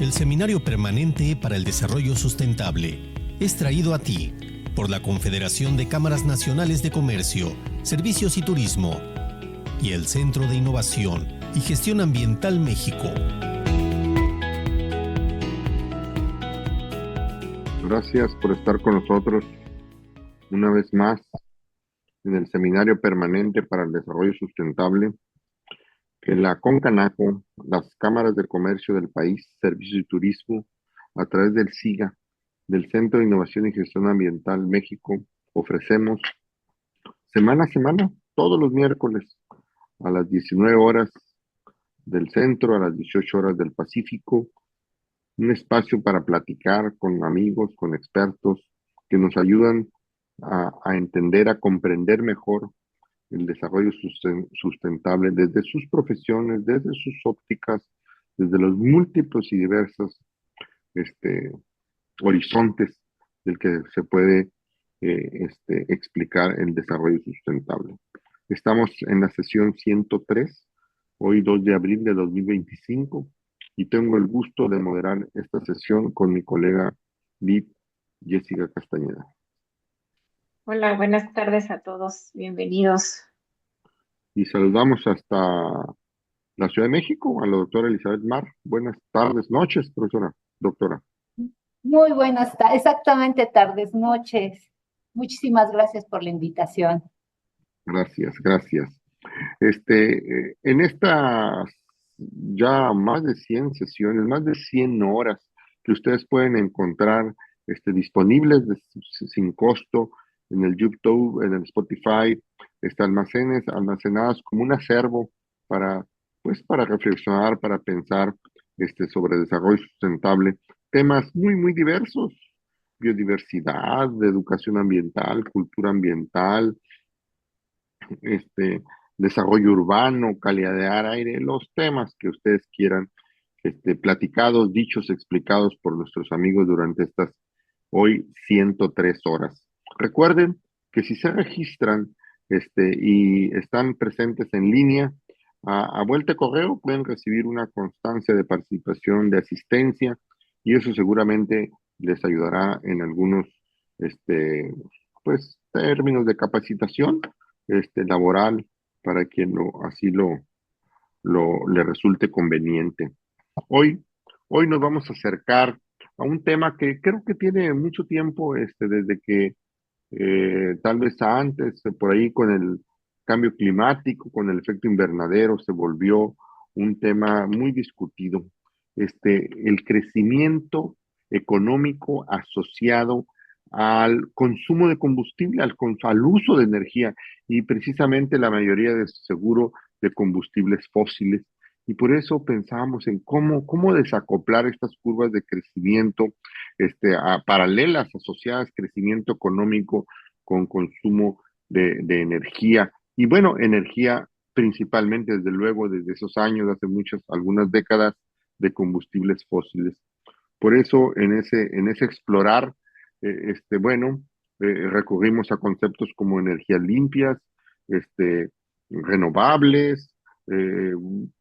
El Seminario Permanente para el Desarrollo Sustentable es traído a ti por la Confederación de Cámaras Nacionales de Comercio, Servicios y Turismo y el Centro de Innovación y Gestión Ambiental México. Gracias por estar con nosotros una vez más en el Seminario Permanente para el Desarrollo Sustentable que la CONCANACO, las cámaras de comercio del país, Servicios y Turismo, a través del SIGA, del Centro de Innovación y Gestión Ambiental México, ofrecemos semana a semana, todos los miércoles, a las 19 horas del centro, a las 18 horas del Pacífico, un espacio para platicar con amigos, con expertos que nos ayudan a entender, a comprender mejor el desarrollo sustentable desde sus profesiones, desde sus ópticas, desde los múltiples y diversos horizontes del que se puede explicar el desarrollo sustentable. Estamos en la sesión 103, hoy 2 de abril de 2025, y tengo el gusto de moderar esta sesión con mi colega Liv Jessica Castañeda. Hola, buenas tardes a todos, bienvenidos. Y saludamos hasta la Ciudad de México a la doctora Elizabeth Mar. Buenas tardes, noches, profesora, doctora. Muy buenas tardes, exactamente tardes, noches. Muchísimas gracias por la invitación. Gracias, gracias. En estas ya más de 100 sesiones, más de 100 horas que ustedes pueden encontrar disponibles sin costo en el YouTube, en el Spotify, almacenadas como un acervo para, pues, para reflexionar, para pensar sobre desarrollo sustentable, temas muy, muy diversos, biodiversidad, de educación ambiental, cultura ambiental, desarrollo urbano, calidad de aire, los temas que ustedes quieran, platicados, dichos, explicados por nuestros amigos durante estas hoy 103 horas. Recuerden que si se registran y están presentes en línea, a vuelta de correo pueden recibir una constancia de participación, de asistencia, y eso seguramente les ayudará en algunos pues, términos de capacitación laboral para quien le resulte conveniente. Hoy nos vamos a acercar a un tema que creo que tiene mucho tiempo, desde que tal vez antes, por ahí con el cambio climático, con el efecto invernadero, se volvió un tema muy discutido. El crecimiento económico asociado al consumo de combustible, al uso de energía, y precisamente la mayoría de seguro de combustibles fósiles. Y por eso pensábamos en cómo desacoplar estas curvas de crecimiento paralelas, asociadas, crecimiento económico con consumo de energía. Y bueno, energía principalmente, desde luego, desde esos años, hace algunas décadas, de combustibles fósiles. Por eso, en ese explorar, recurrimos a conceptos como energías limpias, renovables, eh,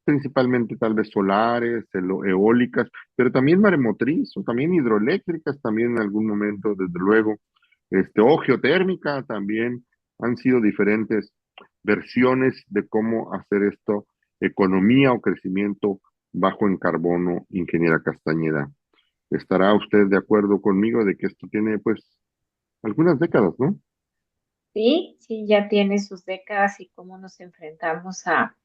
principalmente tal vez solares, eólicas, pero también maremotriz o también hidroeléctricas, también en algún momento, desde luego, o geotérmica también. Han sido diferentes versiones de cómo hacer esto, economía o crecimiento bajo en carbono, ingeniera Castañeda. ¿Estará usted de acuerdo conmigo de que esto tiene, pues, algunas décadas, ¿no? Sí, ya tiene sus décadas y cómo nos enfrentamos a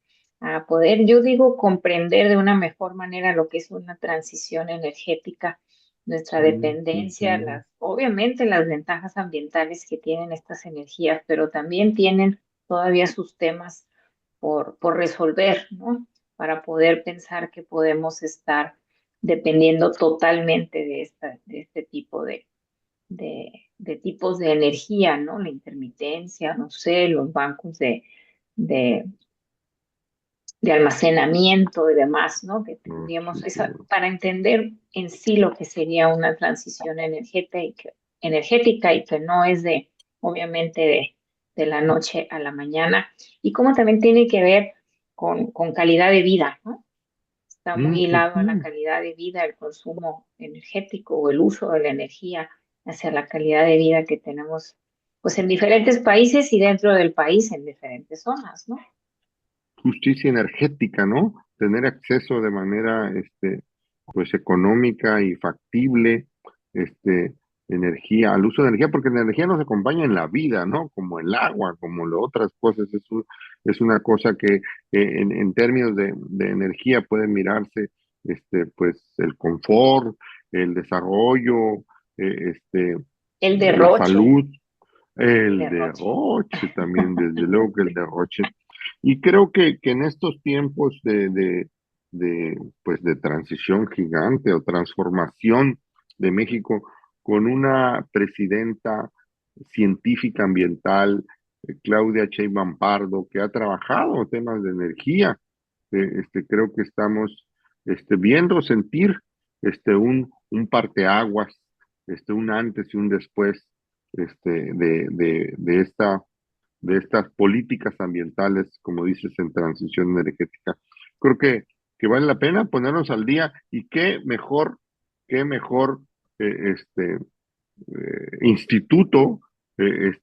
poder, yo digo, comprender de una mejor manera lo que es una transición energética, nuestra dependencia, obviamente las ventajas ambientales que tienen estas energías, pero también tienen todavía sus temas por resolver, ¿no? Para poder pensar que podemos estar dependiendo totalmente de este tipo de tipos de energía, ¿no? La intermitencia, no sé, los bancos de, de almacenamiento y demás, ¿no? Que tendríamos para entender en sí lo que sería una transición energética y que no es obviamente, de la noche a la mañana, y cómo también tiene que ver con calidad de vida, ¿no? está muy hilado a la Ujú. calidad de vida, el consumo energético o el uso de la energía hacia la calidad de vida que tenemos pues en diferentes países y dentro del país en diferentes zonas, ¿no? Justicia energética, ¿no? Tener acceso de manera, pues económica y factible, este, energía, al uso de energía, porque la energía nos acompaña en la vida, ¿no? Como el agua, como lo otras cosas, es una cosa que en términos de energía puede mirarse, pues el confort, el desarrollo, El la derroche, salud, el el derroche. derroche también, desde luego que el derroche. Y creo que en estos tiempos pues de transición gigante o transformación de México, con una presidenta científica ambiental, Claudia Sheinbaum Pardo, que ha trabajado temas de energía, creo que estamos viendo, sentir un parteaguas, un antes y un después de estas políticas ambientales, como dices, en transición energética. Creo que vale la pena ponernos al día y qué mejor instituto que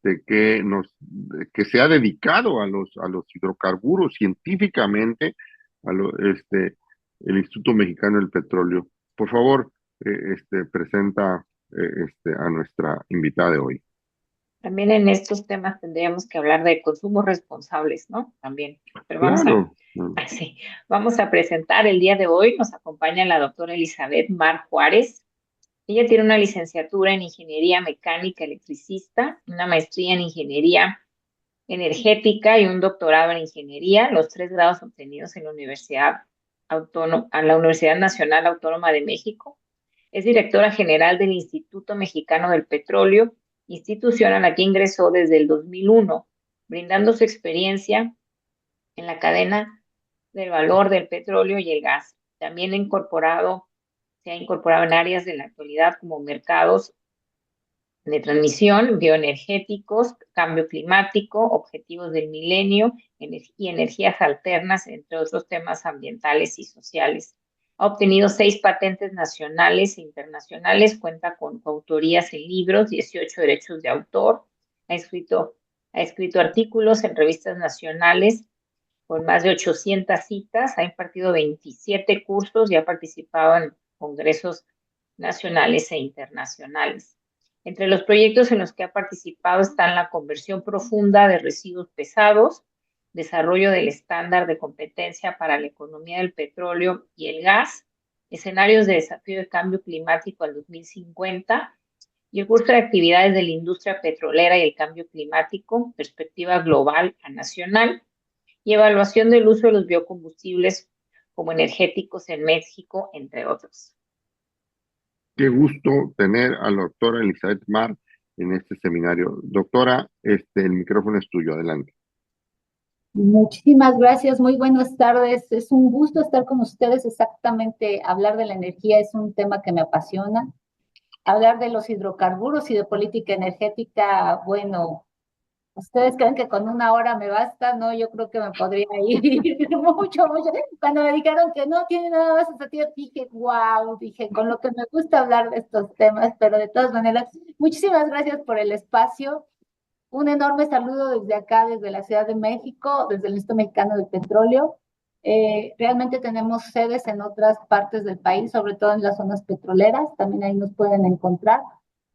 se ha dedicado a los hidrocarburos científicamente, el Instituto Mexicano del Petróleo. Por favor, presenta a nuestra invitada de hoy. También en estos temas tendríamos que hablar de consumos responsables, ¿no? También. Pero Claro. sí, vamos a presentar el día de hoy. Nos acompaña la doctora Elizabeth Mar Juárez. Ella tiene una licenciatura en Ingeniería Mecánica Electricista, una maestría en Ingeniería Energética y un doctorado en Ingeniería, los 3 grados obtenidos en la Universidad Nacional Autónoma de México. Es directora general del Instituto Mexicano del Petróleo, institución a la que ingresó desde el 2001, brindando su experiencia en la cadena del valor del petróleo y el gas. También se ha incorporado en áreas de la actualidad como mercados de transmisión, bioenergéticos, cambio climático, objetivos del milenio y energías alternas, entre otros temas ambientales y sociales. Ha obtenido 6 patentes nacionales e internacionales, cuenta con autorías en libros, 18 derechos de autor, ha escrito, ha escrito artículos en revistas nacionales con más de 800 citas, ha impartido 27 cursos y ha participado en congresos nacionales e internacionales. Entre los proyectos en los que ha participado están la conversión profunda de residuos pesados, desarrollo del estándar de competencia para la economía del petróleo y el gas, escenarios de desafío de cambio climático al 2050 y el curso de actividades de la industria petrolera y el cambio climático, perspectiva global a nacional, y evaluación del uso de los biocombustibles como energéticos en México, entre otros. Qué gusto tener a la doctora Elizabeth Mar en este seminario. Doctora, el micrófono es tuyo, adelante. Muchísimas gracias, muy buenas tardes. Es un gusto estar con ustedes. Exactamente, hablar de la energía es un tema que me apasiona. Hablar de los hidrocarburos y de política energética, bueno, ¿ustedes creen que con una hora me basta? No, yo creo que me podría ir mucho, mucho. Cuando me dijeron que no tiene nada más hasta ti, dije, wow, dije, con lo que me gusta hablar de estos temas, pero de todas maneras, muchísimas gracias por el espacio. Un enorme saludo desde acá, desde la Ciudad de México, desde el Instituto Mexicano del Petróleo. Realmente tenemos sedes en otras partes del país, sobre todo en las zonas petroleras, también ahí nos pueden encontrar.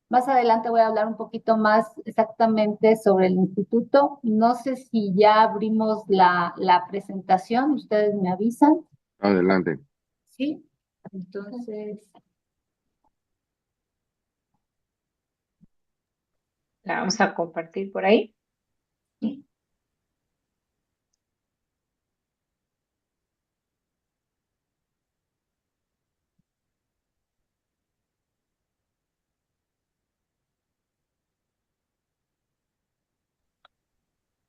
Más adelante voy a hablar un poquito más exactamente sobre el instituto. No sé si ya abrimos la presentación, ustedes me avisan. Adelante. Sí, entonces... La vamos a compartir por ahí. Sí.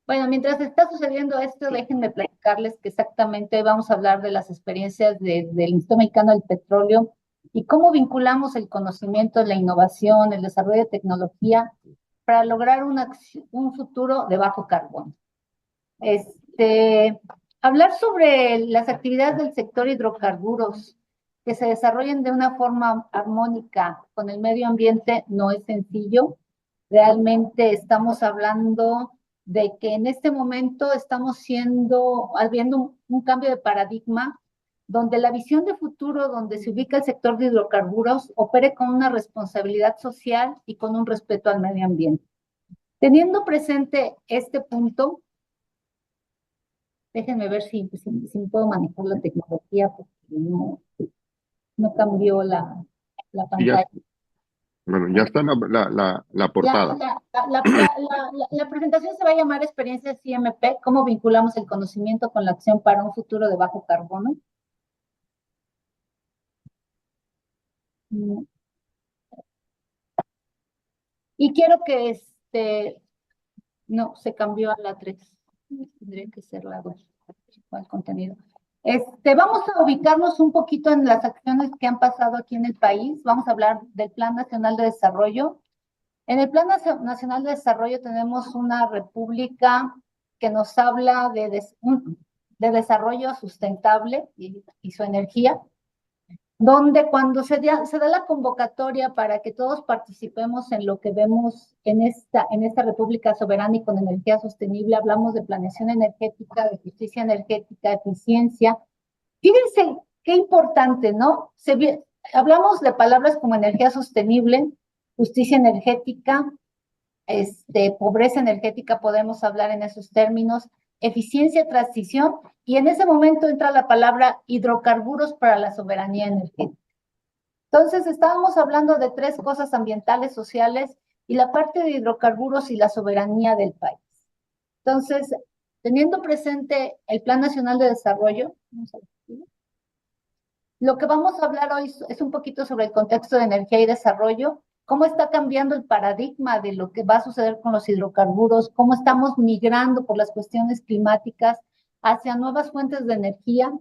Bueno, mientras está sucediendo esto, Sí. déjenme platicarles que exactamente hoy vamos a hablar de las experiencias del Instituto Mexicano del Petróleo y cómo vinculamos el conocimiento, la innovación, el desarrollo de tecnología para lograr un futuro de bajo carbono. Hablar sobre las actividades del sector hidrocarburos que se desarrollen de una forma armónica con el medio ambiente no es sencillo. Realmente estamos hablando de que en este momento estamos habiendo un cambio de paradigma donde la visión de futuro, donde se ubica el sector de hidrocarburos, opere con una responsabilidad social y con un respeto al medio ambiente. Teniendo presente este punto, déjenme ver si puedo manejar la tecnología, porque no cambió la Y ya, pantalla. bueno, ya está la portada. La presentación se va a llamar Experiencias CMP, cómo vinculamos el conocimiento con la acción para un futuro de bajo carbono. Y quiero que no, se cambió a la 3. Tendría que ser la 2. El contenido. Vamos a ubicarnos un poquito en las acciones que han pasado aquí en el país. Vamos a hablar del Plan Nacional de Desarrollo. En el Plan Nacional de Desarrollo tenemos una república que nos habla de desarrollo sustentable y su energía, donde cuando se da la convocatoria para que todos participemos en lo que vemos en esta República Soberana y con energía sostenible, hablamos de planeación energética, de justicia energética, eficiencia. Fíjense qué importante, ¿no? Hablamos de palabras como energía sostenible, justicia energética, pobreza energética, podemos hablar en esos términos, eficiencia, transición, y en ese momento entra la palabra hidrocarburos para la soberanía energética. Entonces, estábamos hablando de 3 cosas ambientales, sociales, y la parte de hidrocarburos y la soberanía del país. Entonces, teniendo presente el Plan Nacional de Desarrollo, lo que vamos a hablar hoy es un poquito sobre el contexto de energía y desarrollo, cómo está cambiando el paradigma de lo que va a suceder con los hidrocarburos, cómo estamos migrando por las cuestiones climáticas hacia nuevas fuentes de energía.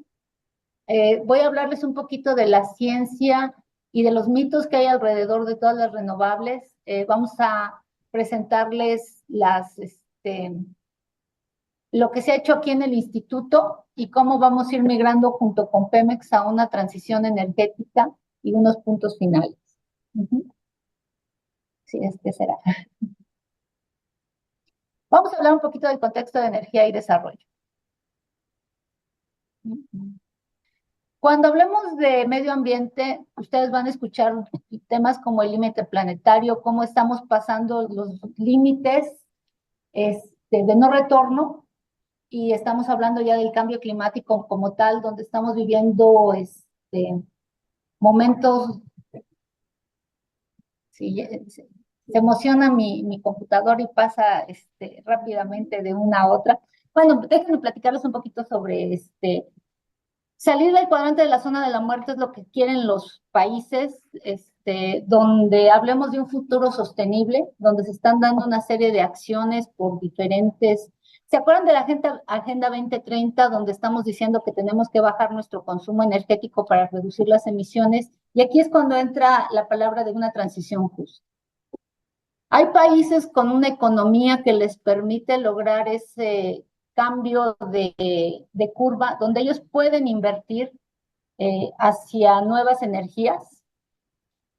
Voy a hablarles un poquito de la ciencia y de los mitos que hay alrededor de todas las renovables. Vamos a presentarles lo que se ha hecho aquí en el instituto y cómo vamos a ir migrando junto con Pemex a una transición energética y unos puntos finales. Sí, será. Vamos a hablar un poquito del contexto de energía y desarrollo. Cuando hablemos de medio ambiente, ustedes van a escuchar temas como el límite planetario, cómo estamos pasando los límites de no retorno, y estamos hablando ya del cambio climático como tal, donde estamos viviendo momentos. Sí, se emociona mi computador y pasa rápidamente de una a otra. Bueno, déjenme platicarles un poquito sobre salir del cuadrante de la zona de la muerte es lo que quieren los países, donde hablemos de un futuro sostenible, donde se están dando una serie de acciones por diferentes. ¿Se acuerdan de la Agenda 2030, donde estamos diciendo que tenemos que bajar nuestro consumo energético para reducir las emisiones? Y aquí es cuando entra la palabra de una transición justa. Hay países con una economía que les permite lograr ese cambio de curva, donde ellos pueden invertir hacia nuevas energías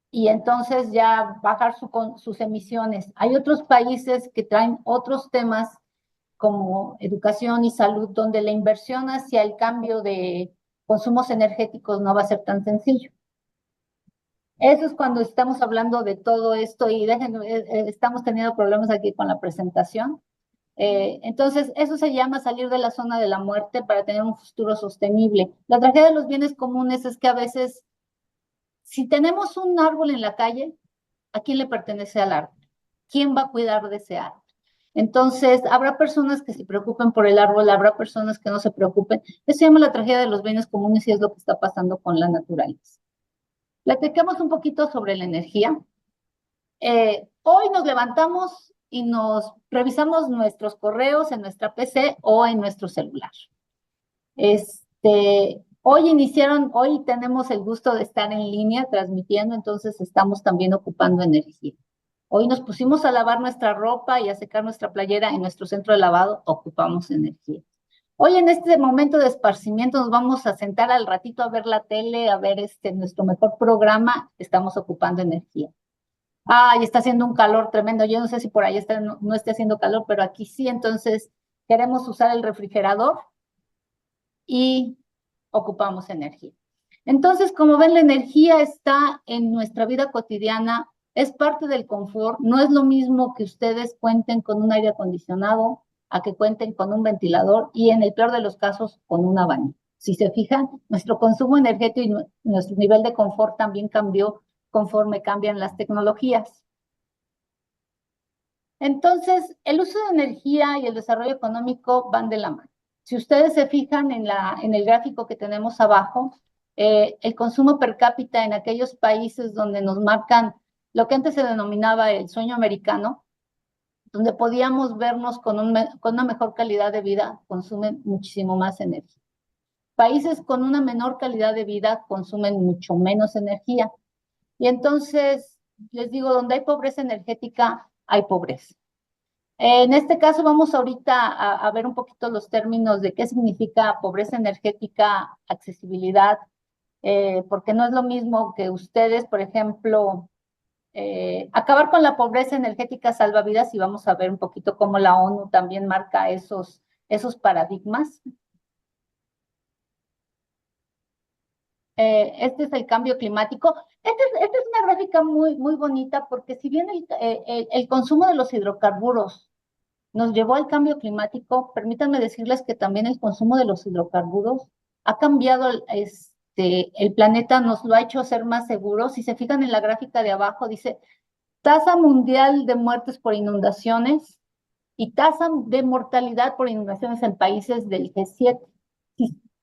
y entonces ya bajar sus emisiones. Hay otros países que traen otros temas como educación y salud, donde la inversión hacia el cambio de consumos energéticos no va a ser tan sencillo. Eso es cuando estamos hablando de todo esto y estamos teniendo problemas aquí con la presentación. Entonces, eso se llama salir de la zona de la muerte para tener un futuro sostenible. La tragedia de los bienes comunes es que a veces, si tenemos un árbol en la calle, ¿a quién le pertenece al árbol? ¿Quién va a cuidar de ese árbol? Entonces, habrá personas que se preocupen por el árbol, habrá personas que no se preocupen. Eso se llama la tragedia de los bienes comunes y es lo que está pasando con la naturaleza. Platicamos un poquito sobre la energía. Hoy nos levantamos y nos revisamos nuestros correos en nuestra PC o en nuestro celular. Hoy tenemos el gusto de estar en línea transmitiendo, entonces estamos también ocupando energía. Hoy nos pusimos a lavar nuestra ropa y a secar nuestra playera en nuestro centro de lavado, ocupamos energía. Hoy en este momento de esparcimiento nos vamos a sentar al ratito a ver la tele, a ver nuestro mejor programa, estamos ocupando energía. Y está haciendo un calor tremendo. Yo no sé si por ahí no esté haciendo calor, pero aquí sí, entonces queremos usar el refrigerador y ocupamos energía. Entonces, como ven, la energía está en nuestra vida cotidiana, es parte del confort. No es lo mismo que ustedes cuenten con un aire acondicionado a que cuenten con un ventilador y en el peor de los casos con un abanico. Si se fijan, nuestro consumo energético y nuestro nivel de confort también cambió conforme cambian las tecnologías. Entonces, el uso de energía y el desarrollo económico van de la mano. Si ustedes se fijan en el gráfico que tenemos abajo, el consumo per cápita en aquellos países donde nos marcan lo que antes se denominaba el sueño americano, donde podíamos vernos con una mejor calidad de vida, consumen muchísimo más energía. Países con una menor calidad de vida consumen mucho menos energía. Y entonces, les digo, donde hay pobreza energética, hay pobreza. En este caso vamos ahorita a ver un poquito los términos de qué significa pobreza energética, accesibilidad, porque no es lo mismo que ustedes, por ejemplo, acabar con la pobreza energética salva vidas y vamos a ver un poquito cómo la ONU también marca esos paradigmas. Este es el cambio climático. Esta es una gráfica muy, muy bonita porque si bien el consumo de los hidrocarburos nos llevó al cambio climático, permítanme decirles que también el consumo de los hidrocarburos ha cambiado el planeta, nos lo ha hecho ser más seguros. Si se fijan en la gráfica de abajo, dice tasa mundial de muertes por inundaciones y tasa de mortalidad por inundaciones en países del G7.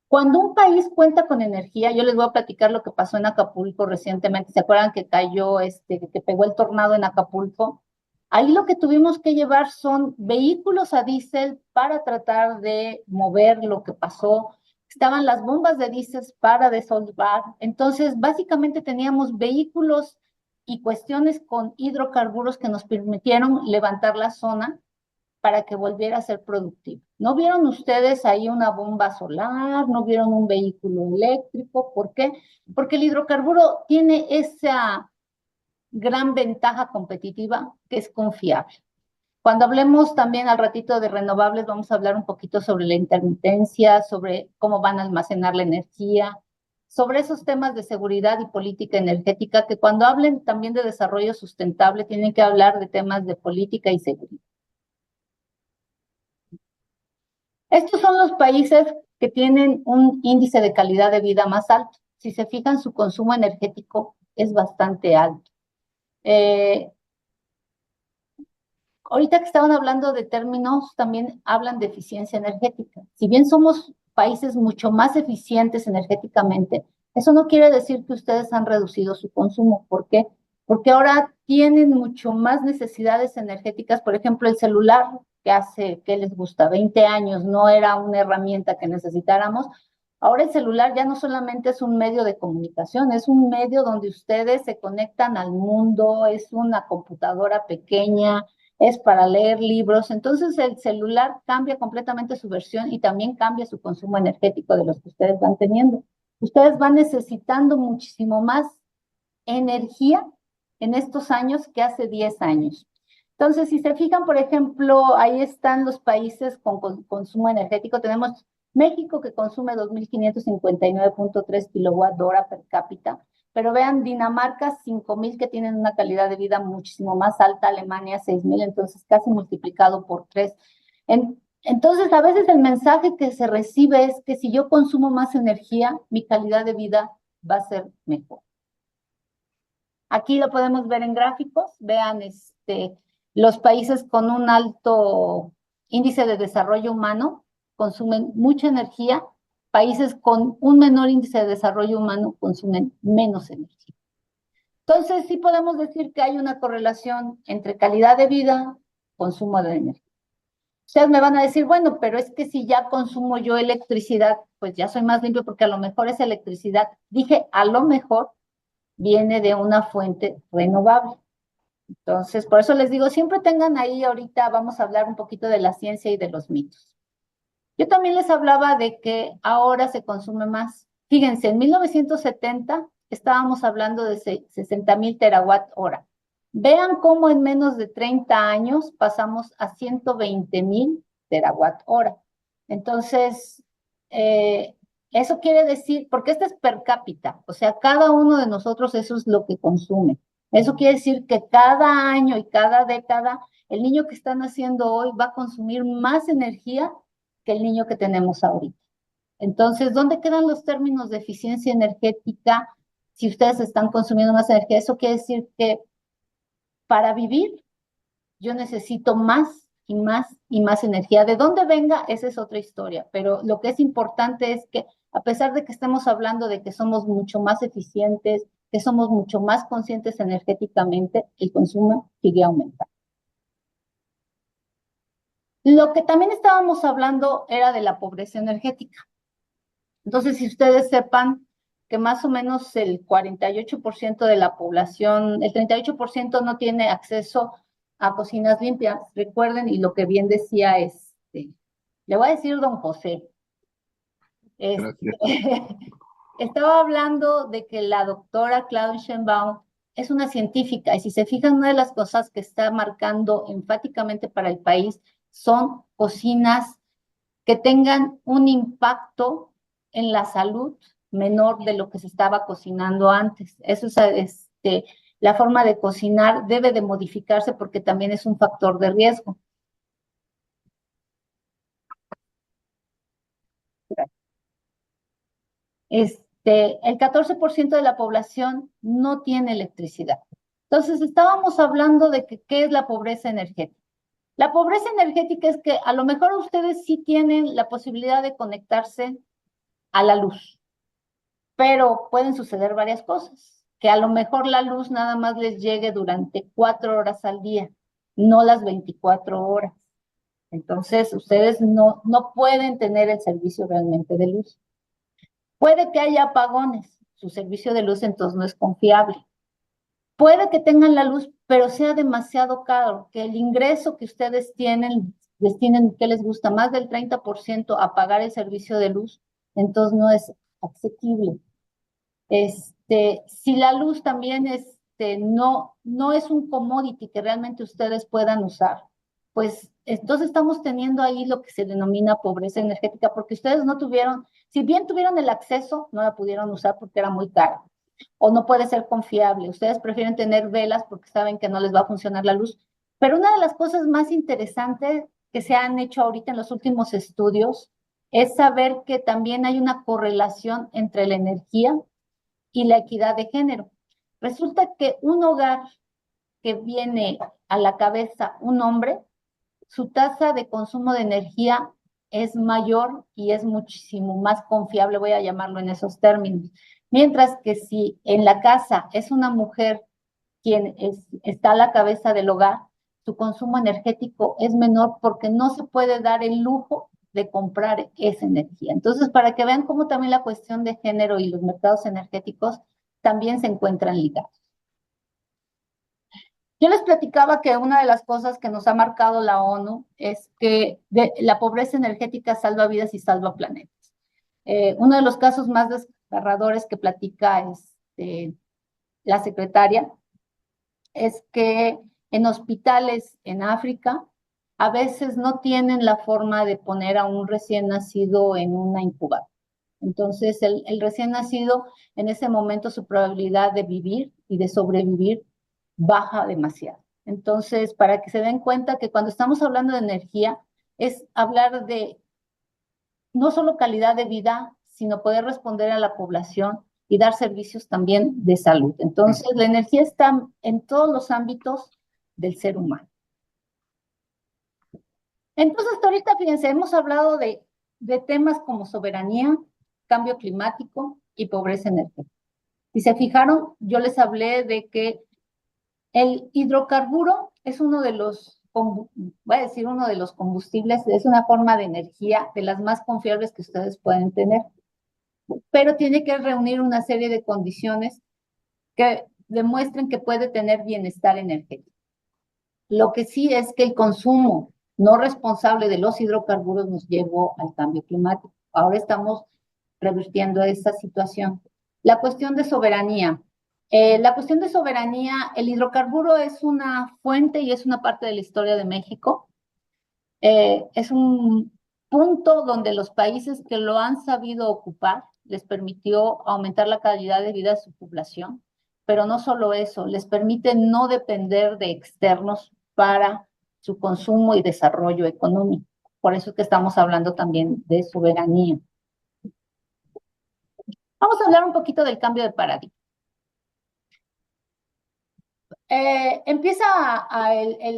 Cuando un país cuenta con energía, yo les voy a platicar lo que pasó en Acapulco recientemente. ¿Se acuerdan que cayó, que pegó el tornado en Acapulco? Ahí lo que tuvimos que llevar son vehículos a diésel para tratar de mover lo que pasó. Estaban las bombas de diésel para desolvar. Entonces, básicamente teníamos vehículos y cuestiones con hidrocarburos que nos permitieron levantar la zona para que volviera a ser productivo. ¿No vieron ustedes ahí una bomba solar? ¿No vieron un vehículo eléctrico? ¿Por qué? Porque el hidrocarburo tiene esa gran ventaja competitiva que es confiable. Cuando hablemos también al ratito de renovables, vamos a hablar un poquito sobre la intermitencia, sobre cómo van a almacenar la energía, sobre esos temas de seguridad y política energética, que cuando hablen también de desarrollo sustentable, tienen que hablar de temas de política y seguridad. Estos son los países que tienen un índice de calidad de vida más alto. Si se fijan, su consumo energético es bastante alto. Ahorita que estaban hablando de términos, también hablan de eficiencia energética. Si bien somos países mucho más eficientes energéticamente, eso no quiere decir que ustedes han reducido su consumo. ¿Por qué? Porque ahora tienen mucho más necesidades energéticas. Por ejemplo, el celular, que hace, ¿qué les gusta? 20 años no era una herramienta que necesitáramos. Ahora el celular ya no solamente es un medio de comunicación, es un medio donde ustedes se conectan al mundo, es una computadora pequeña, es para leer libros. Entonces el celular cambia completamente su versión y también cambia su consumo energético de los que ustedes van teniendo. Ustedes van necesitando muchísimo más energía en estos años que hace 10 años. Entonces, si se fijan, por ejemplo, ahí están los países con consumo energético. Tenemos México, que consume 2.559.3 kWh per cápita. Pero vean, Dinamarca, 5.000, que tienen una calidad de vida muchísimo más alta. Alemania, 6.000, entonces casi multiplicado por 3. Entonces, a veces el mensaje que se recibe es que si yo consumo más energía, mi calidad de vida va a ser mejor. Aquí lo podemos ver en gráficos. Vean, los países con un alto índice de desarrollo humano consumen mucha energía. Países con un menor índice de desarrollo humano consumen menos energía. Entonces, sí podemos decir que hay una correlación entre calidad de vida, consumo de energía. Ustedes me van a decir, bueno, pero es que si ya consumo yo electricidad, pues ya soy más limpio porque a lo mejor esa electricidad, dije, a lo mejor viene de una fuente renovable. Entonces, por eso les digo, siempre tengan ahí ahorita, vamos a hablar un poquito de la ciencia y de los mitos. Yo también les hablaba de que ahora se consume más. Fíjense, en 1970 estábamos hablando de 60,000 terawatt hora. Vean cómo en menos de 30 años pasamos a 120,000 terawatt hora. Entonces, eso quiere decir, porque este es per cápita, o sea, cada uno de nosotros eso es lo que consume. Eso quiere decir que cada año y cada década, el niño que está naciendo hoy va a consumir más energía que el niño que tenemos ahorita. Entonces, ¿dónde quedan los términos de eficiencia energética si ustedes están consumiendo más energía? Eso quiere decir que para vivir yo necesito más y más y más energía. ¿De dónde venga? Esa es otra historia, pero lo que es importante es que a pesar de que estemos hablando de que somos mucho más eficientes, que somos mucho más conscientes energéticamente, el consumo sigue aumentando. Lo que también estábamos hablando era de la pobreza energética. Entonces, si ustedes sepan que más o menos el 48% de la población, el 38% no tiene acceso a cocinas limpias, recuerden, y lo que bien decía le voy a decir don José, Gracias. estaba hablando de que la doctora Claudia Sheinbaum es una científica, y si se fijan, una de las cosas que está marcando enfáticamente para el país son cocinas que tengan un impacto en la salud menor de lo que se estaba cocinando antes. Eso es, la forma de cocinar debe de modificarse porque también es un factor de riesgo. El 14% de la población no tiene electricidad. Entonces, estábamos hablando de que, ¿qué es la pobreza energética? La pobreza energética es que a lo mejor ustedes sí tienen la posibilidad de conectarse a la luz, pero pueden suceder varias cosas, que a lo mejor la luz nada más les llegue durante 4 horas al día, no las 24 horas. Entonces, ustedes no pueden tener el servicio realmente de luz. Puede que haya apagones, su servicio de luz entonces no es confiable. Puede que tengan la luz, pero sea demasiado caro, que el ingreso que ustedes tienen, ¿qué les gusta? Más del 30% a pagar el servicio de luz, entonces no es asequible. Si la luz también no es un commodity que realmente ustedes puedan usar, pues entonces estamos teniendo ahí lo que se denomina pobreza energética, porque ustedes no tuvieron, si bien tuvieron el acceso, no la pudieron usar porque era muy cara, o no puede ser confiable. Ustedes prefieren tener velas porque saben que no les va a funcionar la luz. Pero una de las cosas más interesantes que se han hecho ahorita en los últimos estudios es saber que también hay una correlación entre la energía y la equidad de género. Resulta que un hogar que viene a la cabeza un hombre, su tasa de consumo de energía es mayor y es muchísimo más confiable, voy a llamarlo en esos términos. Mientras que si en la casa es una mujer quien está a la cabeza del hogar, su consumo energético es menor porque no se puede dar el lujo de comprar esa energía. Entonces, para que vean cómo también la cuestión de género y los mercados energéticos también se encuentran ligados. Yo les platicaba que una de las cosas que nos ha marcado la ONU es que la pobreza energética salva vidas y salva planetas. Uno de los casos más desgarradores que platica la secretaria es que en hospitales en África a veces no tienen la forma de poner a un recién nacido en una incubadora. Entonces, el recién nacido, en ese momento su probabilidad de vivir y de sobrevivir baja demasiado. Entonces, para que se den cuenta que cuando estamos hablando de energía, es hablar de no solo calidad de vida, sino poder responder a la población y dar servicios también de salud. Entonces, la energía está en todos los ámbitos del ser humano. Entonces, hasta ahorita, fíjense, hemos hablado de temas como soberanía, cambio climático y pobreza energética. Si se fijaron, yo les hablé de que el hidrocarburo es uno de los combustibles, es una forma de energía de las más confiables que ustedes pueden tener, pero tiene que reunir una serie de condiciones que demuestren que puede tener bienestar energético. Lo que sí es que el consumo no responsable de los hidrocarburos nos llevó al cambio climático. Ahora estamos revirtiendo esa situación. La cuestión de soberanía. La cuestión de soberanía, el hidrocarburo es una fuente y es una parte de la historia de México. Es un punto donde los países que lo han sabido ocupar les permitió aumentar la calidad de vida de su población, pero no solo eso, les permite no depender de externos para su consumo y desarrollo económico. Por eso es que estamos hablando también de soberanía. Vamos a hablar un poquito del cambio de paradigma. Empieza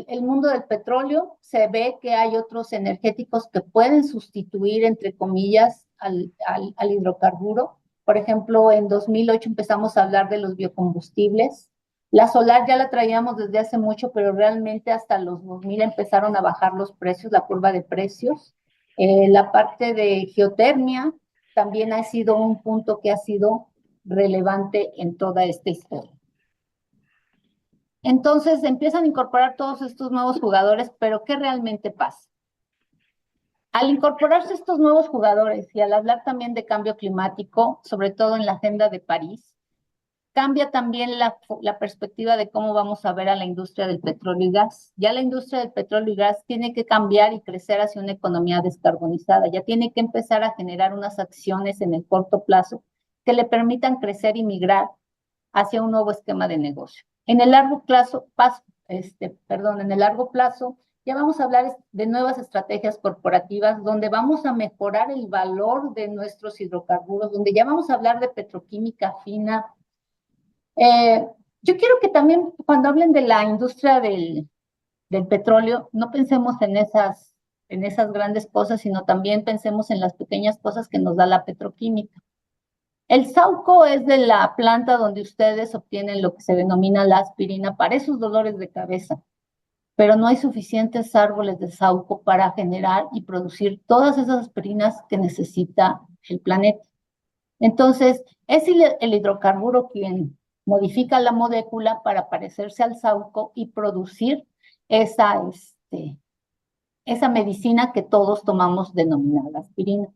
el mundo del petróleo, se ve que hay otros energéticos que pueden sustituir, entre comillas, al hidrocarburo. Por ejemplo, en 2008 empezamos a hablar de los biocombustibles. La solar ya la traíamos desde hace mucho, pero realmente hasta los 2000 empezaron a bajar los precios, la curva de precios. La parte de geotermia también ha sido un punto que ha sido relevante en toda esta historia. Entonces empiezan a incorporar todos estos nuevos jugadores, pero ¿qué realmente pasa? Al incorporarse estos nuevos jugadores y al hablar también de cambio climático, sobre todo en la Agenda de París, cambia también la perspectiva de cómo vamos a ver a la industria del petróleo y gas. Ya la industria del petróleo y gas tiene que cambiar y crecer hacia una economía descarbonizada, ya tiene que empezar a generar unas acciones en el corto plazo que le permitan crecer y migrar hacia un nuevo esquema de negocio. En el largo plazo, ya vamos a hablar de nuevas estrategias corporativas donde vamos a mejorar el valor de nuestros hidrocarburos, donde ya vamos a hablar de petroquímica fina. Yo quiero que también cuando hablen de la industria del petróleo, no pensemos en esas grandes cosas, sino también pensemos en las pequeñas cosas que nos da la petroquímica. El Sauco es de la planta donde ustedes obtienen lo que se denomina la aspirina para esos dolores de cabeza, pero no hay suficientes árboles de Sauco para generar y producir todas esas aspirinas que necesita el planeta. Entonces, es el hidrocarburo quien modifica la molécula para parecerse al Sauco y producir esa medicina que todos tomamos denominada aspirina.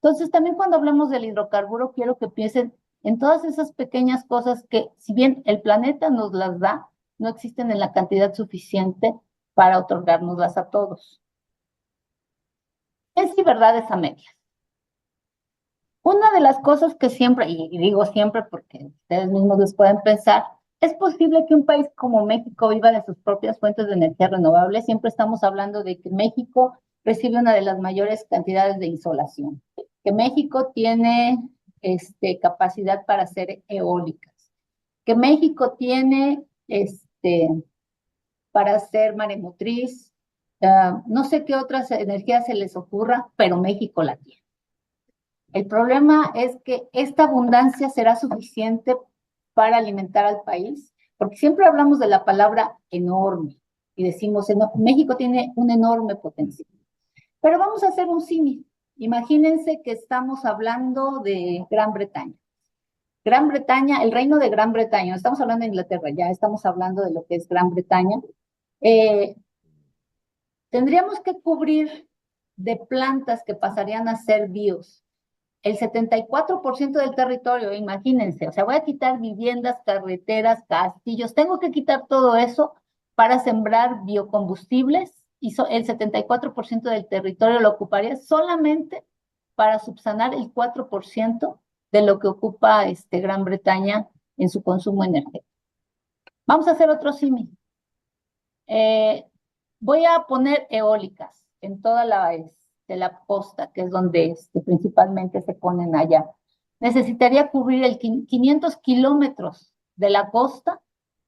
Entonces, también cuando hablamos del hidrocarburo, quiero que piensen en todas esas pequeñas cosas que, si bien el planeta nos las da, no existen en la cantidad suficiente para otorgárnoslas a todos. Es y verdades a medias. Una de las cosas que siempre, y digo siempre porque ustedes mismos les pueden pensar, ¿es posible que un país como México viva de sus propias fuentes de energía renovable? Siempre estamos hablando de que México recibe una de las mayores cantidades de insolación, que México tiene capacidad para hacer eólicas, que México tiene para hacer maremotriz, no sé qué otras energías se les ocurra, pero México la tiene. El problema es que esta abundancia será suficiente para alimentar al país, porque siempre hablamos de la palabra enorme y decimos, México tiene un enorme potencial. Pero vamos a hacer un símil. Imagínense que estamos hablando de Gran Bretaña. Gran Bretaña, el reino de Gran Bretaña, no estamos hablando de Inglaterra, ya estamos hablando de lo que es Gran Bretaña. Tendríamos que cubrir de plantas que pasarían a ser bios el 74% del territorio, imagínense, o sea, voy a quitar viviendas, carreteras, castillos, tengo que quitar todo eso para sembrar biocombustibles y el 74% del territorio lo ocuparía solamente para subsanar el 4% de lo que ocupa Gran Bretaña en su consumo energético. Vamos a hacer otro símil. Voy a poner eólicas en toda de la costa, que es donde principalmente se ponen allá. Necesitaría cubrir 500 kilómetros de la costa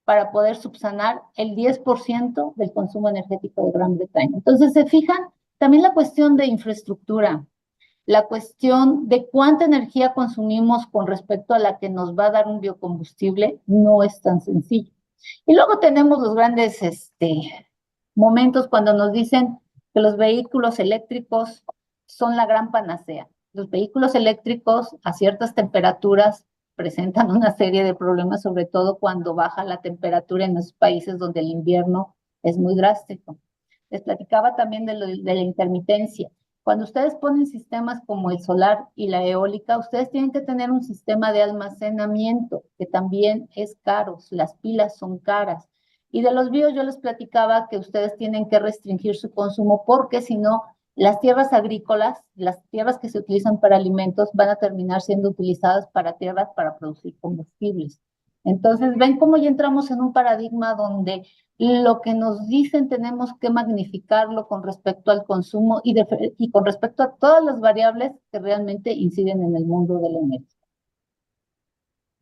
para poder subsanar el 10% del consumo energético de Gran Bretaña. Entonces, se fijan, también la cuestión de infraestructura, la cuestión de cuánta energía consumimos con respecto a la que nos va a dar un biocombustible no es tan sencillo. Y luego tenemos los grandes momentos cuando nos dicen que los vehículos eléctricos son la gran panacea. Los vehículos eléctricos a ciertas temperaturas presentan una serie de problemas, sobre todo cuando baja la temperatura en los países donde el invierno es muy drástico. Les platicaba también de la intermitencia. Cuando ustedes ponen sistemas como el solar y la eólica, ustedes tienen que tener un sistema de almacenamiento, que también es caro, las pilas son caras. Y de los bios yo les platicaba que ustedes tienen que restringir su consumo porque si no, las tierras agrícolas, las tierras que se utilizan para alimentos, van a terminar siendo utilizadas para tierras para producir combustibles. Entonces, ven cómo ya entramos en un paradigma donde lo que nos dicen tenemos que magnificarlo con respecto al consumo y con respecto a todas las variables que realmente inciden en el mundo de la energía.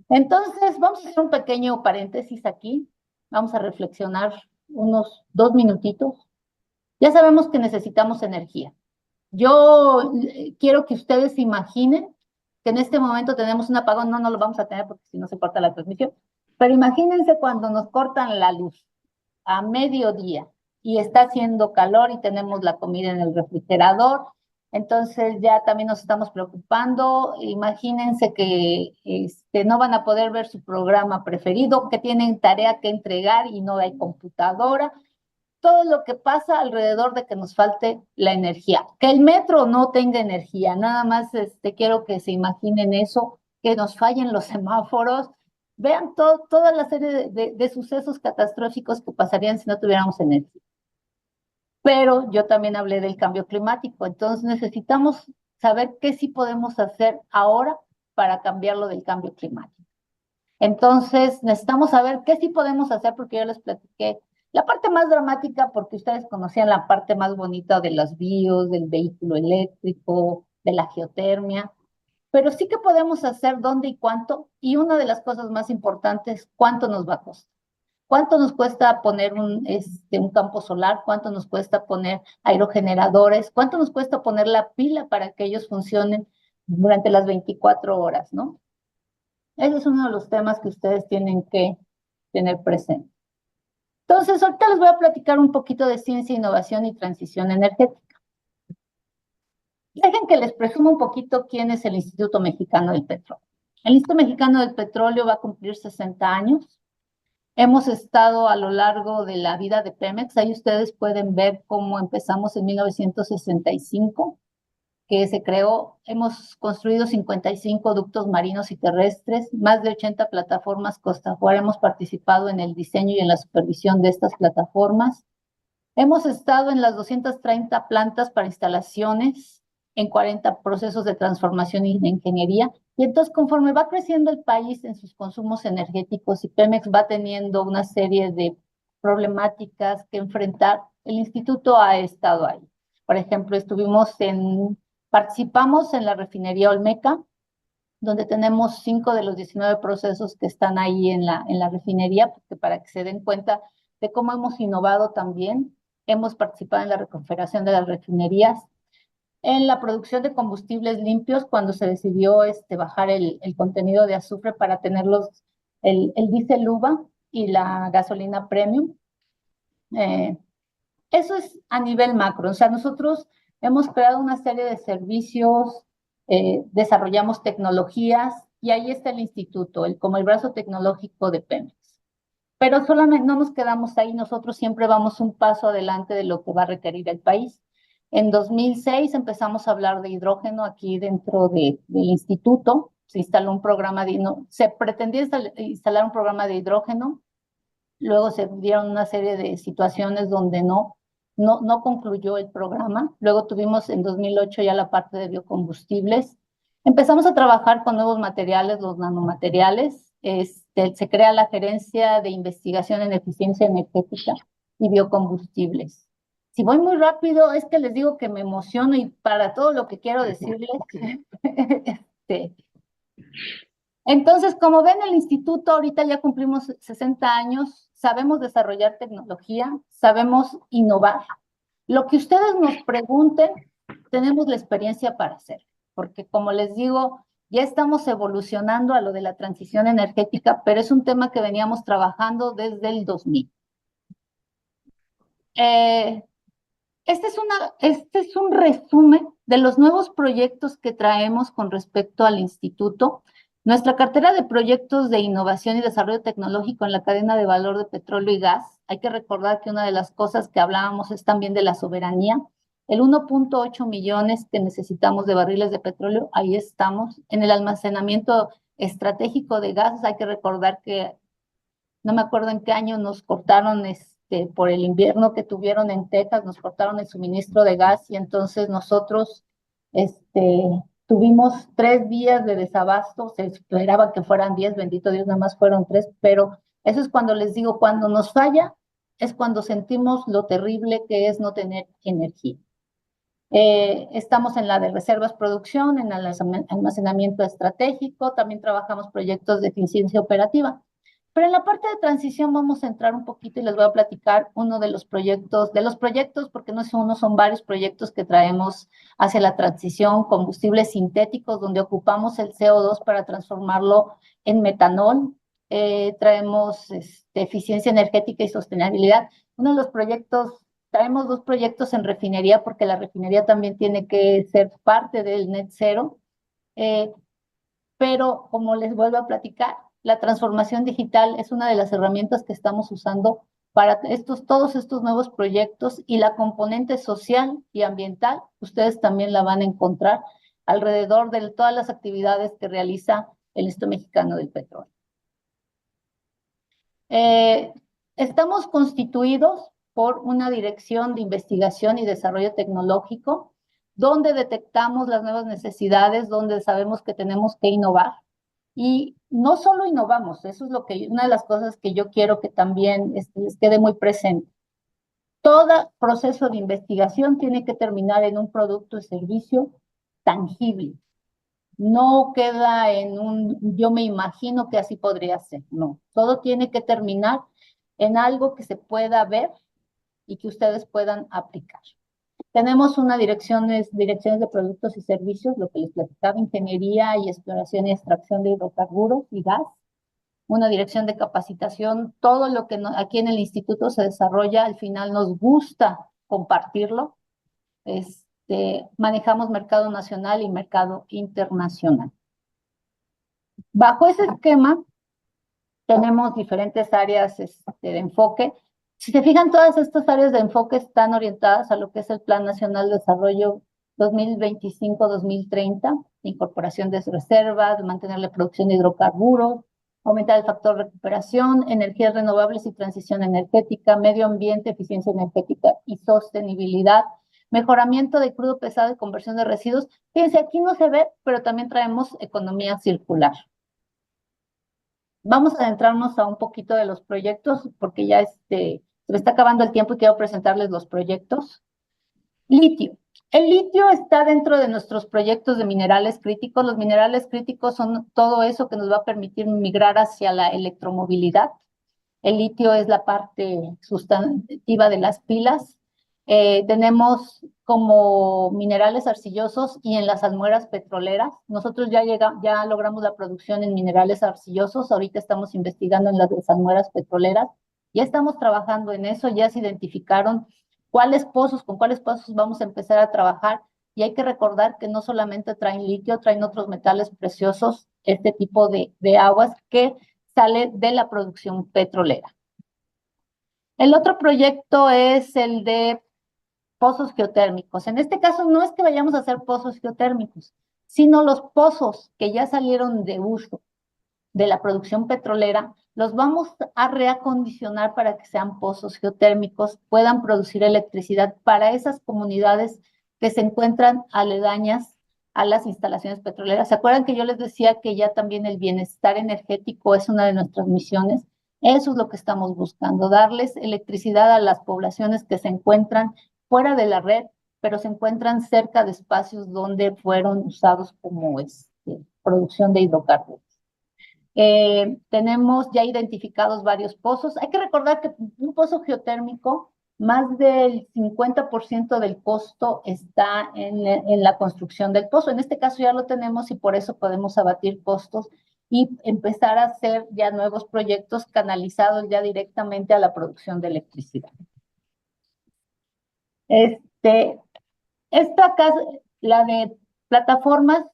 Entonces, vamos a hacer un pequeño paréntesis aquí. Vamos a reflexionar unos 2 minutitos. Ya sabemos que necesitamos energía. Yo quiero que ustedes se imaginen que en este momento tenemos un apagón. No lo vamos a tener porque si no se corta la transmisión. Pero imagínense cuando nos cortan la luz a mediodía y está haciendo calor y tenemos la comida en el refrigerador, entonces ya también nos estamos preocupando. Imagínense que no van a poder ver su programa preferido, que tienen tarea que entregar y no hay computadora. Todo lo que pasa alrededor de que nos falte la energía. Que el metro no tenga energía, nada más quiero que se imaginen eso, que nos fallen los semáforos. Vean toda la serie de sucesos catastróficos que pasarían si no tuviéramos energía. Pero yo también hablé del cambio climático, entonces necesitamos saber qué sí podemos hacer ahora para cambiarlo del cambio climático. Entonces necesitamos saber qué sí podemos hacer porque yo les platiqué la parte más dramática porque ustedes conocían la parte más bonita de los bios, del vehículo eléctrico, de la geotermia, pero sí que podemos hacer dónde y cuánto, y una de las cosas más importantes, cuánto nos va a costar. ¿Cuánto nos cuesta poner un campo solar? ¿Cuánto nos cuesta poner aerogeneradores? ¿Cuánto nos cuesta poner la pila para que ellos funcionen durante las 24 horas, ¿no? Ese es uno de los temas que ustedes tienen que tener presente. Entonces, ahorita les voy a platicar un poquito de ciencia, innovación y transición energética. Dejen que les presumo un poquito quién es el Instituto Mexicano del Petróleo. El Instituto Mexicano del Petróleo va a cumplir 60 años. Hemos estado a lo largo de la vida de Pemex. Ahí ustedes pueden ver cómo empezamos en 1965, que se creó. Hemos construido 55 ductos marinos y terrestres, más de 80 plataformas costa afuera. Hemos participado en el diseño y en la supervisión de estas plataformas. Hemos estado en las 230 plantas para instalaciones, en 40 procesos de transformación y de ingeniería. Y entonces, conforme va creciendo el país en sus consumos energéticos y Pemex va teniendo una serie de problemáticas que enfrentar, el instituto ha estado ahí. Por ejemplo, participamos en la refinería Olmeca, donde tenemos 5 de los 19 procesos que están ahí en la refinería, porque para que se den cuenta de cómo hemos innovado también. Hemos participado en la reconfiguración de las refinerías, en la producción de combustibles limpios, cuando se decidió bajar el contenido de azufre para tener el diésel uva y la gasolina premium. Eso es a nivel macro. O sea, nosotros hemos creado una serie de servicios, desarrollamos tecnologías y ahí está el instituto, como el brazo tecnológico de Pemex. Pero solamente no nos quedamos ahí, nosotros siempre vamos un paso adelante de lo que va a requerir el país. En 2006 empezamos a hablar de hidrógeno aquí dentro del instituto. Se instaló un programa se pretendía instalar un programa de hidrógeno. Luego se dieron una serie de situaciones donde no concluyó el programa. Luego tuvimos en 2008 ya la parte de biocombustibles. Empezamos a trabajar con nuevos materiales, los nanomateriales. Se crea la Gerencia de Investigación en Eficiencia Energética y Biocombustibles. Si voy muy rápido, es que les digo que me emociono y para todo lo que quiero decirles. Entonces, como ven, el instituto ahorita ya cumplimos 60 años, sabemos desarrollar tecnología, sabemos innovar. Lo que ustedes nos pregunten, tenemos la experiencia para hacer, porque como les digo, ya estamos evolucionando a lo de la transición energética, pero es un tema que veníamos trabajando desde el 2000. Este es un resumen de los nuevos proyectos que traemos con respecto al instituto. Nuestra cartera de proyectos de innovación y desarrollo tecnológico en la cadena de valor de petróleo y gas, hay que recordar que una de las cosas que hablábamos es también de la soberanía. El 1.8 millones que necesitamos de barriles de petróleo, ahí estamos. En el almacenamiento estratégico de gas, hay que recordar que no me acuerdo en qué año nos cortaron por el invierno que tuvieron en Texas, nos cortaron el suministro de gas y entonces nosotros tuvimos 3 días de desabasto, se esperaba que fueran 10, bendito Dios, nada más fueron 3, pero eso es cuando les digo, cuando nos falla, es cuando sentimos lo terrible que es no tener energía. Estamos en la de reservas producción, en el almacenamiento estratégico, también trabajamos proyectos de eficiencia operativa. Pero en la parte de transición vamos a entrar un poquito y les voy a platicar uno de los proyectos, porque no es uno, son varios proyectos que traemos hacia la transición, combustibles sintéticos, donde ocupamos el CO2 para transformarlo en metanol. Traemos eficiencia energética y sostenibilidad. Uno de los proyectos, traemos 2 proyectos en refinería, porque la refinería también tiene que ser parte del net cero. Pero como les vuelvo a platicar, la transformación digital es una de las herramientas que estamos usando para todos estos nuevos proyectos, y la componente social y ambiental, ustedes también la van a encontrar alrededor de todas las actividades que realiza el Instituto Mexicano del Petróleo. Estamos constituidos por una dirección de investigación y desarrollo tecnológico, donde detectamos las nuevas necesidades, donde sabemos que tenemos que innovar. Y no solo innovamos, eso es una de las cosas que yo quiero que también les quede muy presente. Todo proceso de investigación tiene que terminar en un producto y servicio tangible. No queda en yo me imagino que así podría ser, no. Todo tiene que terminar en algo que se pueda ver y que ustedes puedan aplicar. Tenemos una direcciones de productos y servicios, lo que les platicaba, ingeniería y exploración y extracción de hidrocarburos y gas. Una dirección de capacitación, todo lo que aquí en el instituto se desarrolla, al final nos gusta compartirlo. Manejamos mercado nacional y mercado internacional. Bajo ese esquema, tenemos diferentes áreas de enfoque. Si se fijan, todas estas áreas de enfoque están orientadas a lo que es el Plan Nacional de Desarrollo 2025-2030, incorporación de reservas, mantener la producción de hidrocarburos, aumentar el factor de recuperación, energías renovables y transición energética, medio ambiente, eficiencia energética y sostenibilidad, mejoramiento de crudo pesado y conversión de residuos. Fíjense, aquí no se ve, pero también traemos economía circular. Vamos a adentrarnos a un poquito de los proyectos, porque ya se me está acabando el tiempo y quiero presentarles los proyectos. Litio. El litio está dentro de nuestros proyectos de minerales críticos. Los minerales críticos son todo eso que nos va a permitir migrar hacia la electromovilidad. El litio es la parte sustantiva de las pilas. Tenemos como minerales arcillosos y en las salmueras petroleras. Nosotros ya logramos la producción en minerales arcillosos. Ahorita estamos investigando en las salmueras petroleras. Ya estamos trabajando en eso. Ya se identificaron con cuáles pozos vamos a empezar a trabajar. Y hay que recordar que no solamente traen litio, traen otros metales preciosos, este tipo de aguas que sale de la producción petrolera. El otro proyecto es el de pozos geotérmicos. En este caso no es que vayamos a hacer pozos geotérmicos, sino los pozos que ya salieron de uso de la producción petrolera, los vamos a reacondicionar para que sean pozos geotérmicos, puedan producir electricidad para esas comunidades que se encuentran aledañas a las instalaciones petroleras. ¿Se acuerdan que yo les decía que ya también el bienestar energético es una de nuestras misiones? Eso es lo que estamos buscando, darles electricidad a las poblaciones que se encuentran fuera de la red, pero se encuentran cerca de espacios donde fueron usados como producción de hidrocarburos. Tenemos ya identificados varios pozos. Hay que recordar que un pozo geotérmico, más del 50% del costo está en la construcción del pozo. En este caso ya lo tenemos y por eso podemos abatir costos y empezar a hacer ya nuevos proyectos canalizados ya directamente a la producción de electricidad. Esta casa, la de plataformas,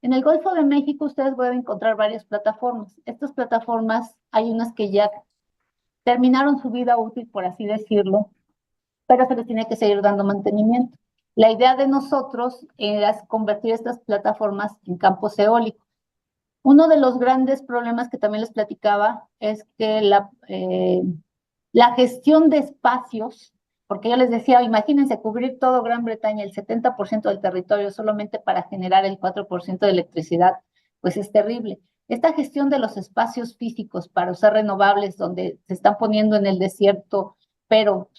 En el Golfo de México ustedes pueden encontrar varias plataformas. Estas plataformas, hay unas que ya terminaron su vida útil, por así decirlo, pero se les tiene que seguir dando mantenimiento. La idea de nosotros era convertir estas plataformas en campos eólicos. Uno de los grandes problemas que también les platicaba es que la gestión de espacios, porque yo les decía, imagínense cubrir todo Gran Bretaña, el 70% del territorio solamente para generar el 4% de electricidad, pues es terrible. Esta gestión de los espacios físicos para usar renovables donde se están poniendo en el desierto, pero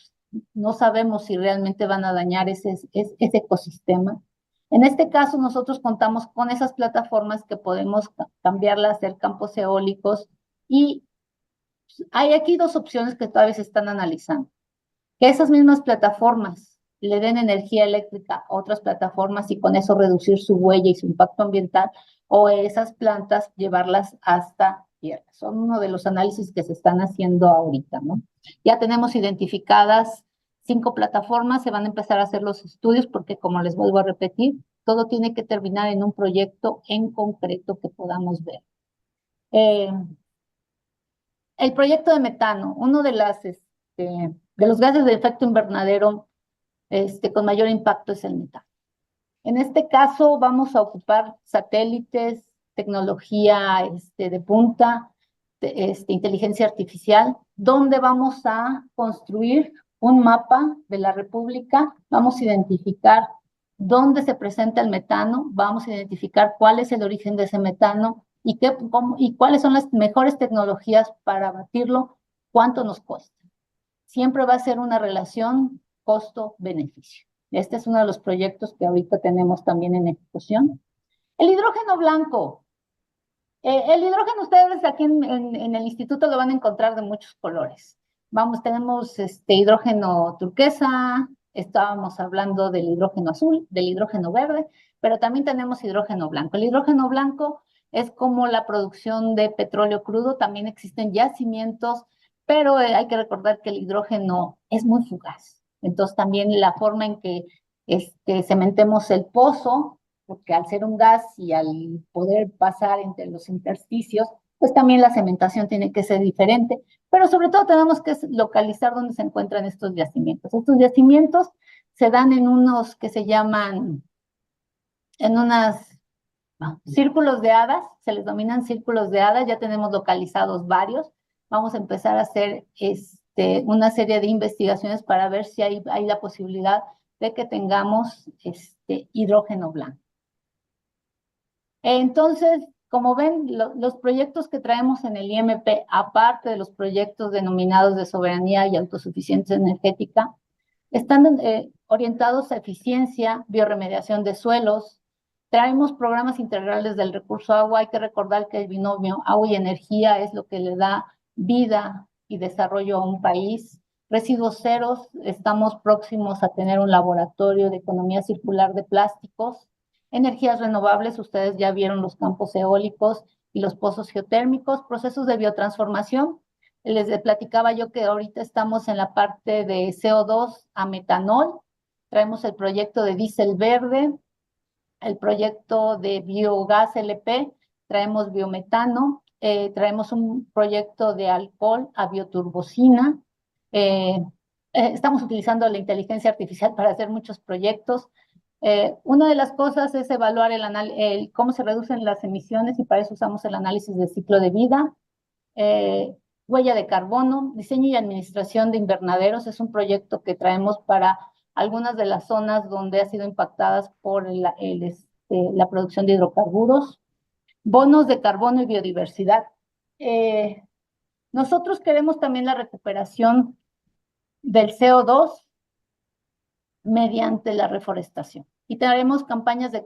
no sabemos si realmente van a dañar ese ecosistema. En este caso, nosotros contamos con esas plataformas que podemos cambiarlas a ser campos eólicos y hay aquí dos opciones que todavía se están analizando. Que esas mismas plataformas le den energía eléctrica a otras plataformas y con eso reducir su huella y su impacto ambiental, o esas plantas llevarlas hasta tierra. Son uno de los análisis que se están haciendo ahorita, ¿no? Ya tenemos identificadas 5 plataformas, se van a empezar a hacer los estudios porque, como les vuelvo a repetir, todo tiene que terminar en un proyecto en concreto que podamos ver. El proyecto de metano, uno de los gases de efecto invernadero con mayor impacto es el metano. En este caso vamos a ocupar satélites, tecnología de punta, inteligencia artificial, donde vamos a construir un mapa de la República, vamos a identificar dónde se presenta el metano, vamos a identificar cuál es el origen de ese metano y cuáles son las mejores tecnologías para abatirlo, cuánto nos cuesta. Siempre va a ser una relación costo-beneficio. Este es uno de los proyectos que ahorita tenemos también en ejecución. El hidrógeno blanco. El hidrógeno ustedes aquí en el instituto lo van a encontrar de muchos colores. Tenemos hidrógeno turquesa, estábamos hablando del hidrógeno azul, del hidrógeno verde, pero también tenemos hidrógeno blanco. El hidrógeno blanco es como la producción de petróleo crudo, también existen yacimientos, pero hay que recordar que el hidrógeno es muy fugaz. Entonces también la forma en que cementemos el pozo, porque al ser un gas y al poder pasar entre los intersticios, pues también la cementación tiene que ser diferente, pero sobre todo tenemos que localizar dónde se encuentran estos yacimientos. Estos yacimientos se dan en unos que se llaman, círculos de hadas, se les denominan círculos de hadas, ya tenemos localizados varios. Vamos a empezar a hacer una serie de investigaciones para ver si hay la posibilidad de que tengamos hidrógeno blanco. Entonces, como ven, los proyectos que traemos en el IMP, aparte de los proyectos denominados de soberanía y autosuficiencia energética, están orientados a eficiencia, biorremediación de suelos. Traemos programas integrales del recurso agua. Hay que recordar que el binomio agua y energía es lo que le da vida y desarrollo a un país. Residuos ceros, estamos próximos a tener un laboratorio de economía circular de plásticos. Energías renovables, ustedes ya vieron los campos eólicos y los pozos geotérmicos. Procesos de biotransformación, les platicaba yo que ahorita estamos en la parte de CO2 a metanol. Traemos el proyecto de diésel verde, el proyecto de biogás LP, traemos biometano, traemos un proyecto de alcohol a bioturbocina. Estamos utilizando la inteligencia artificial para hacer muchos proyectos. Una de las cosas es evaluar cómo se reducen las emisiones y para eso usamos el análisis de ciclo de vida. Huella de carbono, diseño y administración de invernaderos es un proyecto que traemos para algunas de las zonas donde han sido impactadas por la producción de hidrocarburos. Bonos de carbono y biodiversidad. Nosotros queremos también la recuperación del CO2 mediante la reforestación. Y tenemos campañas de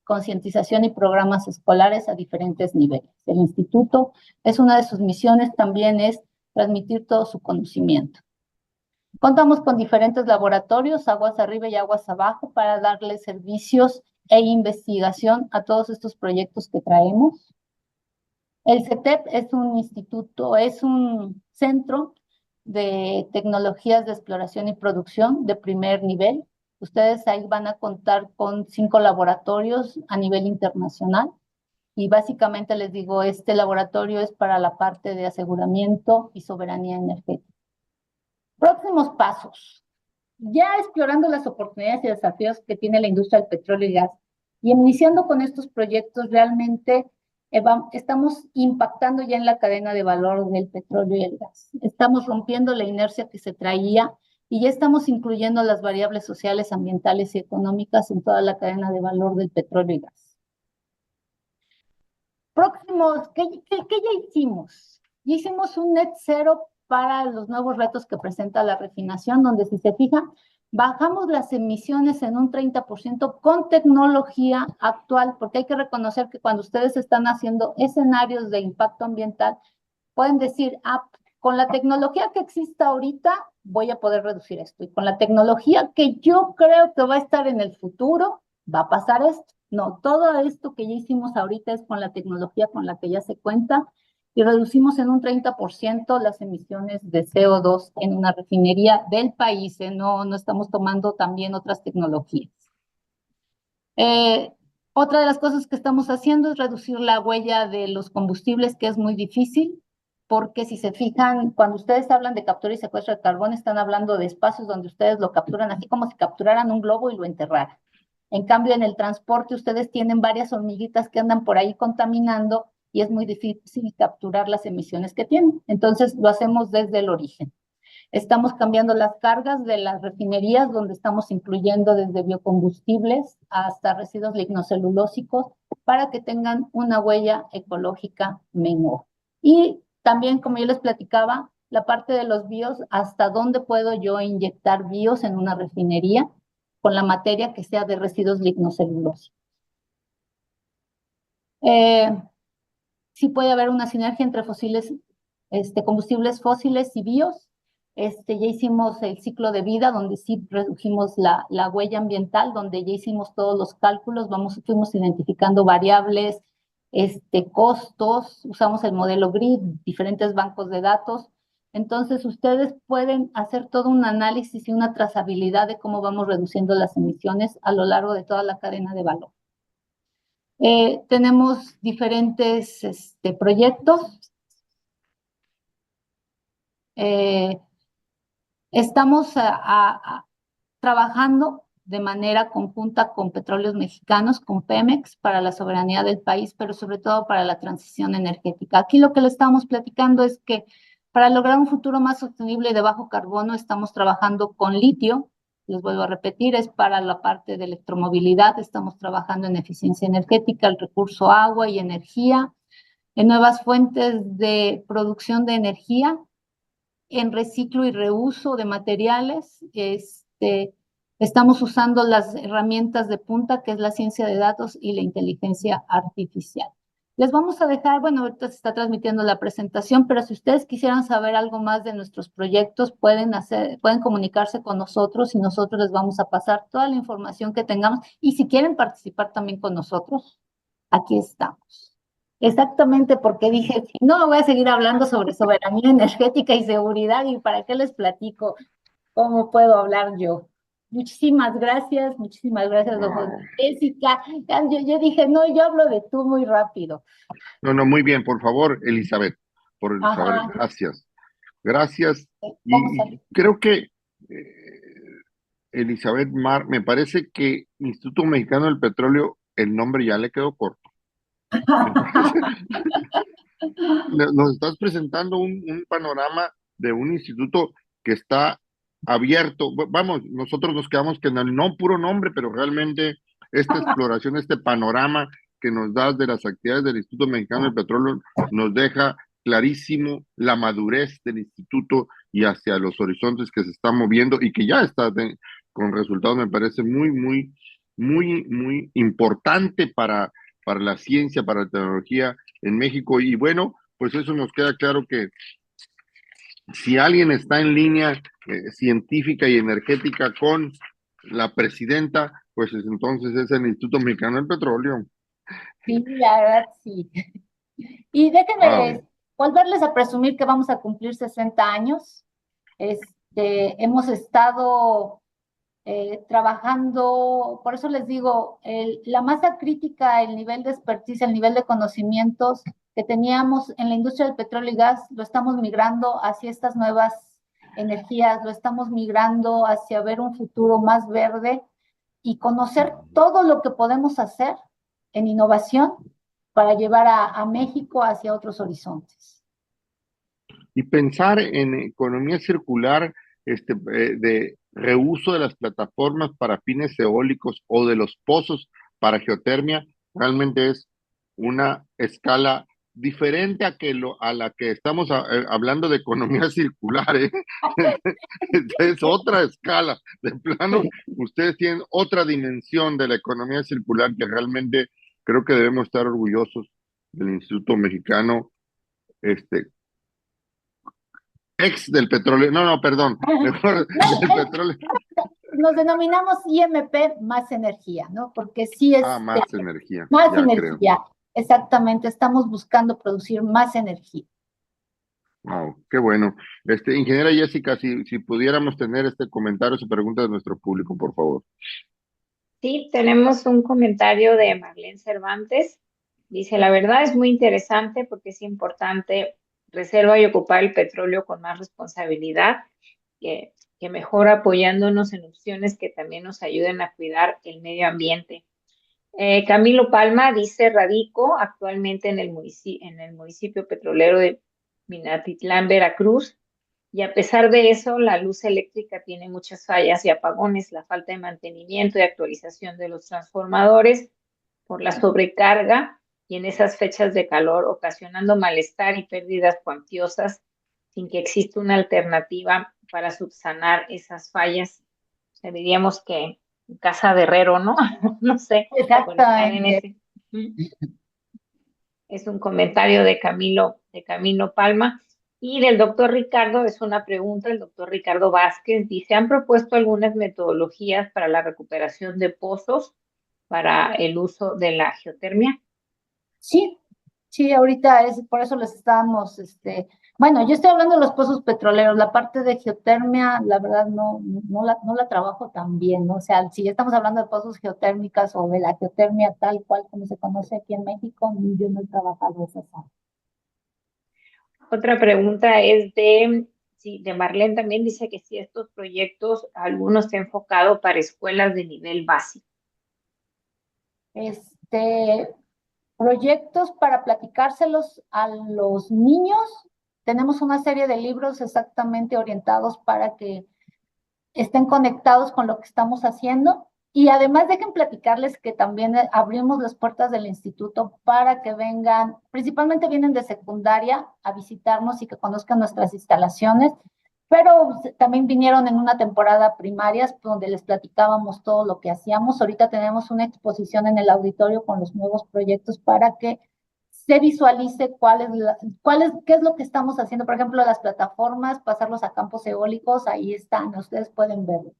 concientización y programas escolares a diferentes niveles. El instituto una de sus misiones también es transmitir todo su conocimiento. Contamos con diferentes laboratorios, aguas arriba y aguas abajo, para darle servicios e investigación a todos estos proyectos que traemos. El CETEP es un instituto, es un centro de tecnologías de exploración y producción de primer nivel. Ustedes ahí van a contar con 5 laboratorios a nivel internacional. Y básicamente les digo, este laboratorio es para la parte de aseguramiento y soberanía energética. Próximos pasos. Ya explorando las oportunidades y desafíos que tiene la industria del petróleo y gas, y iniciando con estos proyectos, realmente estamos impactando ya en la cadena de valor del petróleo y el gas. Estamos rompiendo la inercia que se traía y ya estamos incluyendo las variables sociales, ambientales y económicas en toda la cadena de valor del petróleo y gas. Próximos, ¿qué ya hicimos? Ya hicimos un net cero para los nuevos retos que presenta la refinación, donde si se fijan, bajamos las emisiones en un 30% con tecnología actual, porque hay que reconocer que cuando ustedes están haciendo escenarios de impacto ambiental, pueden decir, con la tecnología que existe ahorita, voy a poder reducir esto. Y con la tecnología que yo creo que va a estar en el futuro, va a pasar esto. No, todo esto que ya hicimos ahorita es con la tecnología con la que ya se cuenta y reducimos en un 30% las emisiones de CO2 en una refinería del país. No estamos tomando también otras tecnologías. Otra de las cosas que estamos haciendo es reducir la huella de los combustibles, que es muy difícil, porque si se fijan, cuando ustedes hablan de captura y secuestro de carbón, están hablando de espacios donde ustedes lo capturan, así como si capturaran un globo y lo enterraran. En cambio, en el transporte, ustedes tienen varias hormiguitas que andan por ahí contaminando y es muy difícil capturar las emisiones que tienen. Entonces, lo hacemos desde el origen. Estamos cambiando las cargas de las refinerías, donde estamos incluyendo desde biocombustibles hasta residuos lignocelulósicos para que tengan una huella ecológica menor. Y también, como yo les platicaba, la parte de los bios, hasta dónde puedo yo inyectar bios en una refinería con la materia que sea de residuos lignocelulósicos. Sí puede haber una sinergia entre combustibles fósiles y bios. Ya hicimos el ciclo de vida, donde sí redujimos la huella ambiental, donde ya hicimos todos los cálculos, fuimos identificando variables, costos, usamos el modelo GRID, diferentes bancos de datos. Entonces, ustedes pueden hacer todo un análisis y una trazabilidad de cómo vamos reduciendo las emisiones a lo largo de toda la cadena de valor. Tenemos diferentes proyectos. Estamos trabajando de manera conjunta con Petróleos Mexicanos, con Pemex, para la soberanía del país, pero sobre todo para la transición energética. Aquí lo que le estamos platicando es que para lograr un futuro más sostenible y de bajo carbono, estamos trabajando con litio. Les vuelvo a repetir, es para la parte de electromovilidad. Estamos trabajando en eficiencia energética, el recurso agua y energía, en nuevas fuentes de producción de energía, en reciclo y reuso de materiales. Estamos usando las herramientas de punta, que es la ciencia de datos y la inteligencia artificial. Les vamos a dejar, bueno, ahorita se está transmitiendo la presentación, pero si ustedes quisieran saber algo más de nuestros proyectos, pueden comunicarse con nosotros y nosotros les vamos a pasar toda la información que tengamos. Y si quieren participar también con nosotros, aquí estamos. Exactamente, porque dije, no voy a seguir hablando sobre soberanía energética y seguridad, ¿y para qué les platico? ¿Cómo puedo hablar yo? Muchísimas gracias, doctora Jessica. Yo dije, no, yo hablo de tú muy rápido. No, muy bien, por favor, Elizabeth, gracias. Gracias. Y creo que Elizabeth Mar, me parece que Instituto Mexicano del Petróleo, el nombre ya le quedó corto. Nos estás presentando un panorama de un instituto que está abierto. Vamos, nosotros nos quedamos que no puro nombre, pero realmente esta exploración, este panorama que nos das de las actividades del Instituto Mexicano del Petróleo nos deja clarísimo la madurez del instituto y hacia los horizontes que se están moviendo y que ya está con resultados, me parece muy importante para la ciencia, para la tecnología en México. Y bueno, pues eso nos queda claro que si alguien está en línea científica y energética con la presidenta, pues entonces es el Instituto Mexicano del Petróleo. Sí, la verdad, sí. Y déjenme volverles a presumir que vamos a cumplir 60 años. Hemos estado trabajando, por eso les digo, la masa crítica, el nivel de expertise, el nivel de conocimientos que teníamos en la industria del petróleo y gas, lo estamos migrando hacia estas nuevas energías, lo estamos migrando hacia ver un futuro más verde y conocer todo lo que podemos hacer en innovación para llevar a México hacia otros horizontes. Y pensar en economía circular, de reuso de las plataformas para fines eólicos o de los pozos para geotermia, realmente es una escala diferente a la que estamos hablando de economía circular, ¿eh? Es otra escala. De plano, ustedes tienen otra dimensión de la economía circular que realmente creo que debemos estar orgullosos del Instituto Mexicano, ex del petróleo, no, perdón, mejor del petróleo. Nos denominamos IMP más energía, ¿no? Porque sí es Más energía. Más ya energía, creo. exactamente. Estamos buscando producir más energía. Wow, qué bueno. Ingeniera Jessica, si pudiéramos tener este comentario o pregunta de nuestro público, por favor. Sí, tenemos un comentario de Marlene Cervantes. Dice, la verdad es muy interesante porque es importante reserva y ocupar el petróleo con más responsabilidad, que mejor apoyándonos en opciones que también nos ayuden a cuidar el medio ambiente. Camilo Palma dice, radico actualmente en el municipio petrolero de Minatitlán, Veracruz, y a pesar de eso, la luz eléctrica tiene muchas fallas y apagones, la falta de mantenimiento y actualización de los transformadores por la sobrecarga y en esas fechas de calor, ocasionando malestar y pérdidas cuantiosas sin que exista una alternativa para subsanar esas fallas. O sea, diríamos que en casa de herrero, ¿no? No sé, por estar en Exactamente. ese. Es un comentario de Camilo Palma. Y del doctor Ricardo, es una pregunta, el doctor Ricardo Vázquez dice, ¿han propuesto algunas metodologías para la recuperación de pozos para el uso de la geotermia? Sí, sí, ahorita es, por eso les estamos, bueno, yo estoy hablando de los pozos petroleros, la parte de geotermia, la verdad no la trabajo tan bien, ¿no? O sea, si ya estamos hablando de pozos geotérmicas o de la geotermia tal cual como se conoce aquí en México, yo no he trabajado esas áreas. Otra pregunta es de Marlene también, dice que si estos proyectos, algunos se han enfocado para escuelas de nivel básico. Proyectos para platicárselos a los niños. Tenemos una serie de libros exactamente orientados para que estén conectados con lo que estamos haciendo. Y además dejen platicarles que también abrimos las puertas del instituto para que vengan, principalmente vienen de secundaria a visitarnos y que conozcan nuestras instalaciones, pero también vinieron en una temporada primarias donde les platicábamos todo lo que hacíamos. Ahorita tenemos una exposición en el auditorio con los nuevos proyectos para que se visualice qué es lo que estamos haciendo. Por ejemplo, las plataformas, pasarlos a campos eólicos, ahí están, ustedes pueden verlo.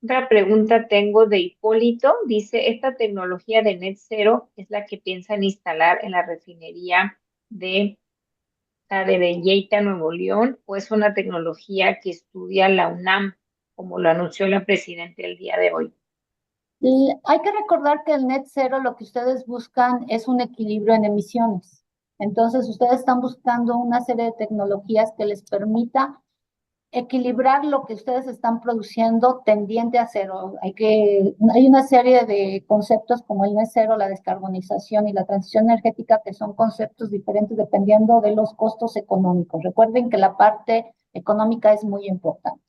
Otra pregunta tengo de Hipólito. Dice, ¿esta tecnología de Net Zero es la que piensan instalar en la refinería de Yeita, Nuevo León, o es una tecnología que estudia la UNAM, como lo anunció la presidenta el día de hoy? Y hay que recordar que el net cero lo que ustedes buscan es un equilibrio en emisiones. Entonces, ustedes están buscando una serie de tecnologías que les permita equilibrar lo que ustedes están produciendo tendiente a cero. Hay una serie de conceptos como el net cero, la descarbonización y la transición energética que son conceptos diferentes dependiendo de los costos económicos. Recuerden que la parte económica es muy importante.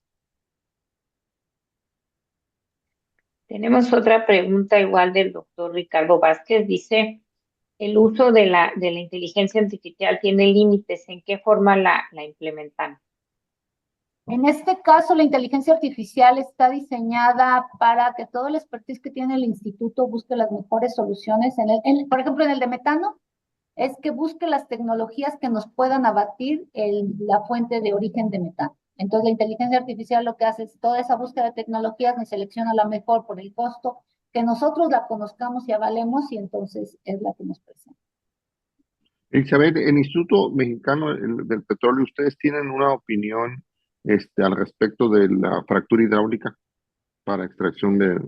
Tenemos otra pregunta igual del doctor Ricardo Vázquez. Dice, ¿el uso de la inteligencia artificial tiene límites? ¿En qué forma la implementan? En este caso, la inteligencia artificial está diseñada para que todo el expertise que tiene el instituto busque las mejores soluciones. Por ejemplo, en el de metano, es que busque las tecnologías que nos puedan abatir la fuente de origen de metano. Entonces, la inteligencia artificial lo que hace es toda esa búsqueda de tecnologías, nos selecciona la mejor por el costo, que nosotros la conozcamos y avalemos, y entonces es la que nos presenta. Elizabeth, el Instituto Mexicano del Petróleo, ¿ustedes tienen una opinión al respecto de la fractura hidráulica para extracción de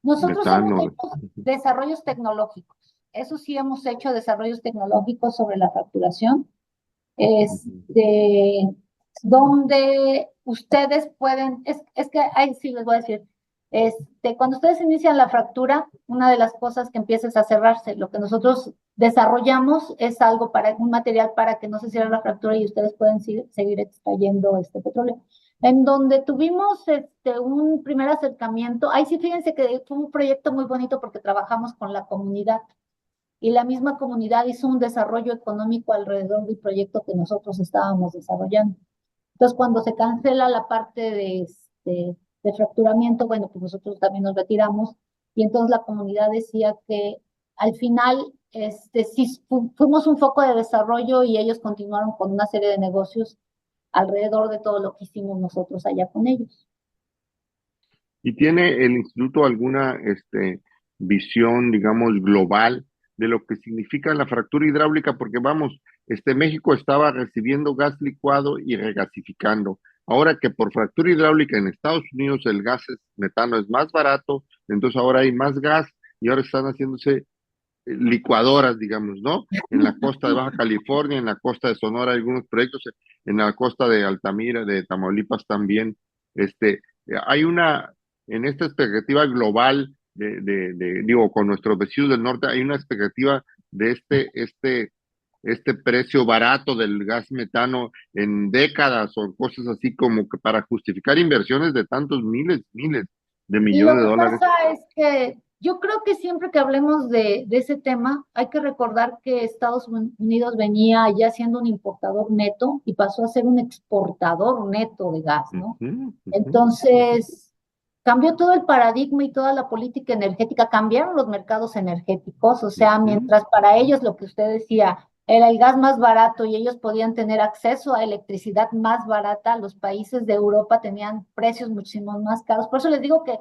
Nosotros hemos metano? hecho desarrollos tecnológicos. Eso sí, hemos hecho desarrollos tecnológicos sobre la facturación, donde ustedes pueden, es que ahí sí les voy a decir, cuando ustedes inician la fractura, una de las cosas que empieza es a cerrarse. Lo que nosotros desarrollamos es algo para, un material para que no se cierre la fractura y ustedes pueden seguir extrayendo este petróleo. En donde tuvimos un primer acercamiento, ahí sí fíjense que fue un proyecto muy bonito porque trabajamos con la comunidad y la misma comunidad hizo un desarrollo económico alrededor del proyecto que nosotros estábamos desarrollando. Entonces, cuando se cancela la parte de fracturamiento, bueno, pues nosotros también nos retiramos y entonces la comunidad decía que al final sí fuimos un foco de desarrollo y ellos continuaron con una serie de negocios alrededor de todo lo que hicimos nosotros allá con ellos. ¿Y tiene el instituto alguna visión, digamos, global de lo que significa la fractura hidráulica? Porque vamos, México estaba recibiendo gas licuado y regasificando. Ahora que por fractura hidráulica en Estados Unidos el gas metano es más barato, entonces ahora hay más gas y ahora están haciéndose licuadoras, digamos, ¿no? En la costa de Baja California, en la costa de Sonora, hay algunos proyectos, en la costa de Altamira, de Tamaulipas también. Hay una, en esta expectativa global digo, con nuestros vecinos del norte, hay una expectativa de este precio barato del gas metano en décadas o cosas así como que para justificar inversiones de tantos miles de millones Lo de que dólares. pasa es que yo creo que siempre que hablemos de ese tema, hay que recordar que Estados Unidos venía ya siendo un importador neto y pasó a ser un exportador neto de gas, ¿no? Entonces, cambió todo el paradigma y toda la política energética, cambiaron los mercados energéticos, o sea, mientras para ellos lo que usted decía era el gas más barato y ellos podían tener acceso a electricidad más barata, los países de Europa tenían precios muchísimo más caros. Por eso les digo que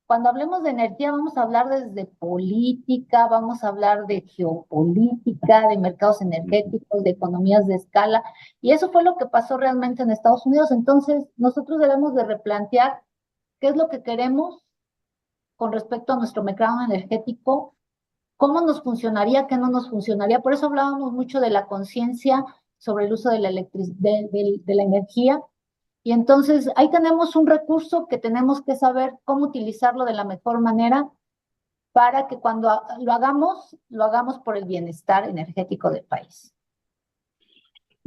cuando hablemos de energía vamos a hablar desde política, vamos a hablar de geopolítica, de mercados energéticos, de economías de escala, y eso fue lo que pasó realmente en Estados Unidos. Entonces, nosotros debemos de replantear qué es lo que queremos con respecto a nuestro mercado energético, cómo nos funcionaría, qué no nos funcionaría. Por eso hablábamos mucho de la conciencia sobre el uso de la energía. Y entonces ahí tenemos un recurso que tenemos que saber cómo utilizarlo de la mejor manera para que cuando lo hagamos por el bienestar energético del país.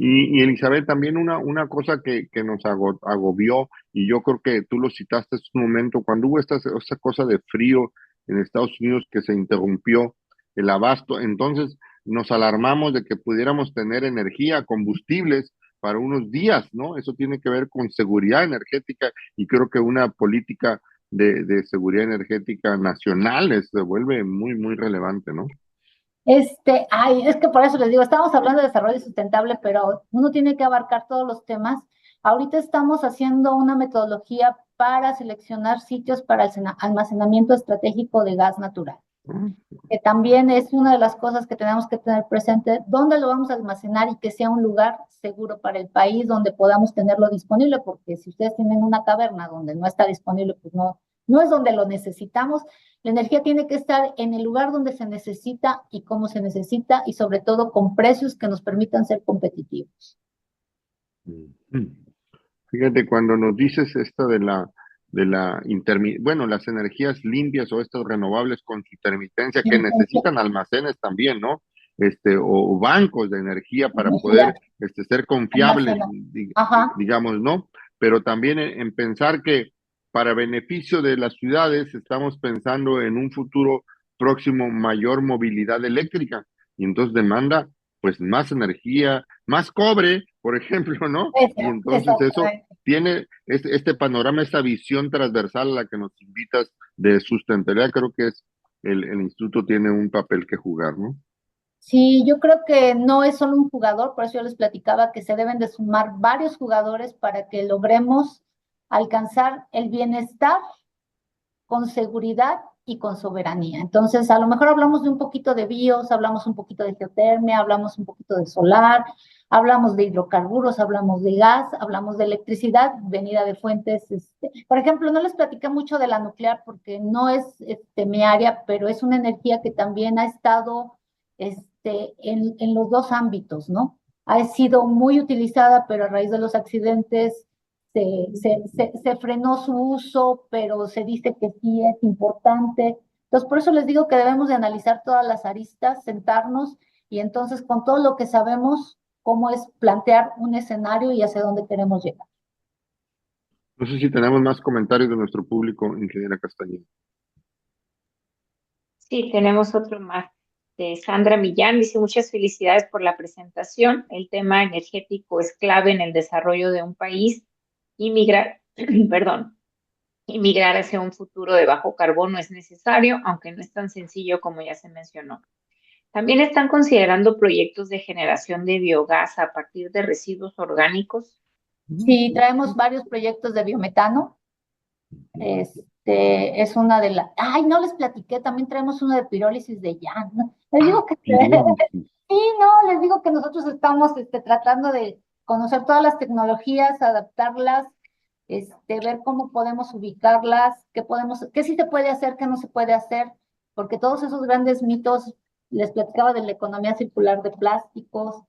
Y Elizabeth, también una cosa que nos agobió, y yo creo que tú lo citaste en un momento, cuando hubo esta cosa de frío en Estados Unidos que se interrumpió el abasto, entonces nos alarmamos de que pudiéramos tener energía, combustibles para unos días, ¿no? Eso tiene que ver con seguridad energética y creo que una política de seguridad energética nacional se vuelve muy, muy relevante, ¿no? Es que por eso les digo, estamos hablando de desarrollo sustentable, pero uno tiene que abarcar todos los temas. Ahorita estamos haciendo una metodología para seleccionar sitios para el almacenamiento estratégico de gas natural, que también es una de las cosas que tenemos que tener presente, dónde lo vamos a almacenar y que sea un lugar seguro para el país, donde podamos tenerlo disponible, porque si ustedes tienen una caverna donde no está disponible, pues no es donde lo necesitamos. La energía tiene que estar en el lugar donde se necesita y cómo se necesita y sobre todo con precios que nos permitan ser competitivos. Fíjate, cuando nos dices esto bueno, las energías limpias o estas renovables con su intermitencia que necesitan almacenes también, ¿no? O bancos de energía para poder ser confiables, digamos, ¿no? Pero también en pensar que para beneficio de las ciudades estamos pensando en un futuro próximo mayor movilidad eléctrica y entonces demanda pues más energía, más cobre, por ejemplo, ¿no? Y entonces eso tiene este panorama, esta visión transversal a la que nos invitas de sustentabilidad, creo que el instituto tiene un papel que jugar, ¿no? Sí, yo creo que no es solo un jugador, por eso yo les platicaba que se deben de sumar varios jugadores para que logremos alcanzar el bienestar con seguridad y con soberanía. Entonces, a lo mejor hablamos de un poquito de bios, hablamos un poquito de geotermia, hablamos un poquito de solar, hablamos de hidrocarburos, hablamos de gas, hablamos de electricidad venida de fuentes. Por ejemplo, no les platiqué mucho de la nuclear porque no es mi área, pero es una energía que también ha estado en los dos ámbitos, ¿no? Ha sido muy utilizada, pero a raíz de los accidentes se frenó su uso, pero se dice que sí es importante. Entonces, por eso les digo que debemos de analizar todas las aristas, sentarnos y entonces con todo lo que sabemos, cómo es plantear un escenario y hacia dónde queremos llegar. No sé si tenemos más comentarios de nuestro público, ingeniera Castañeda. Sí, tenemos otro más de Sandra Millán. Dice, muchas felicidades por la presentación. El tema energético es clave en el desarrollo de un país. Inmigrar, perdón, inmigrar hacia un futuro de bajo carbono es necesario, aunque no es tan sencillo como ya se mencionó. También están considerando proyectos de generación de biogás a partir de residuos orgánicos. Sí, traemos varios proyectos de biometano. Es una de las... Ay, no les platiqué, también traemos uno de pirólisis de llan, ¿no? Les digo que... Sí, no, les digo que nosotros estamos tratando de conocer todas las tecnologías, adaptarlas, ver cómo podemos ubicarlas, qué sí se puede hacer, qué no se puede hacer, porque todos esos grandes mitos, les platicaba de la economía circular de plásticos,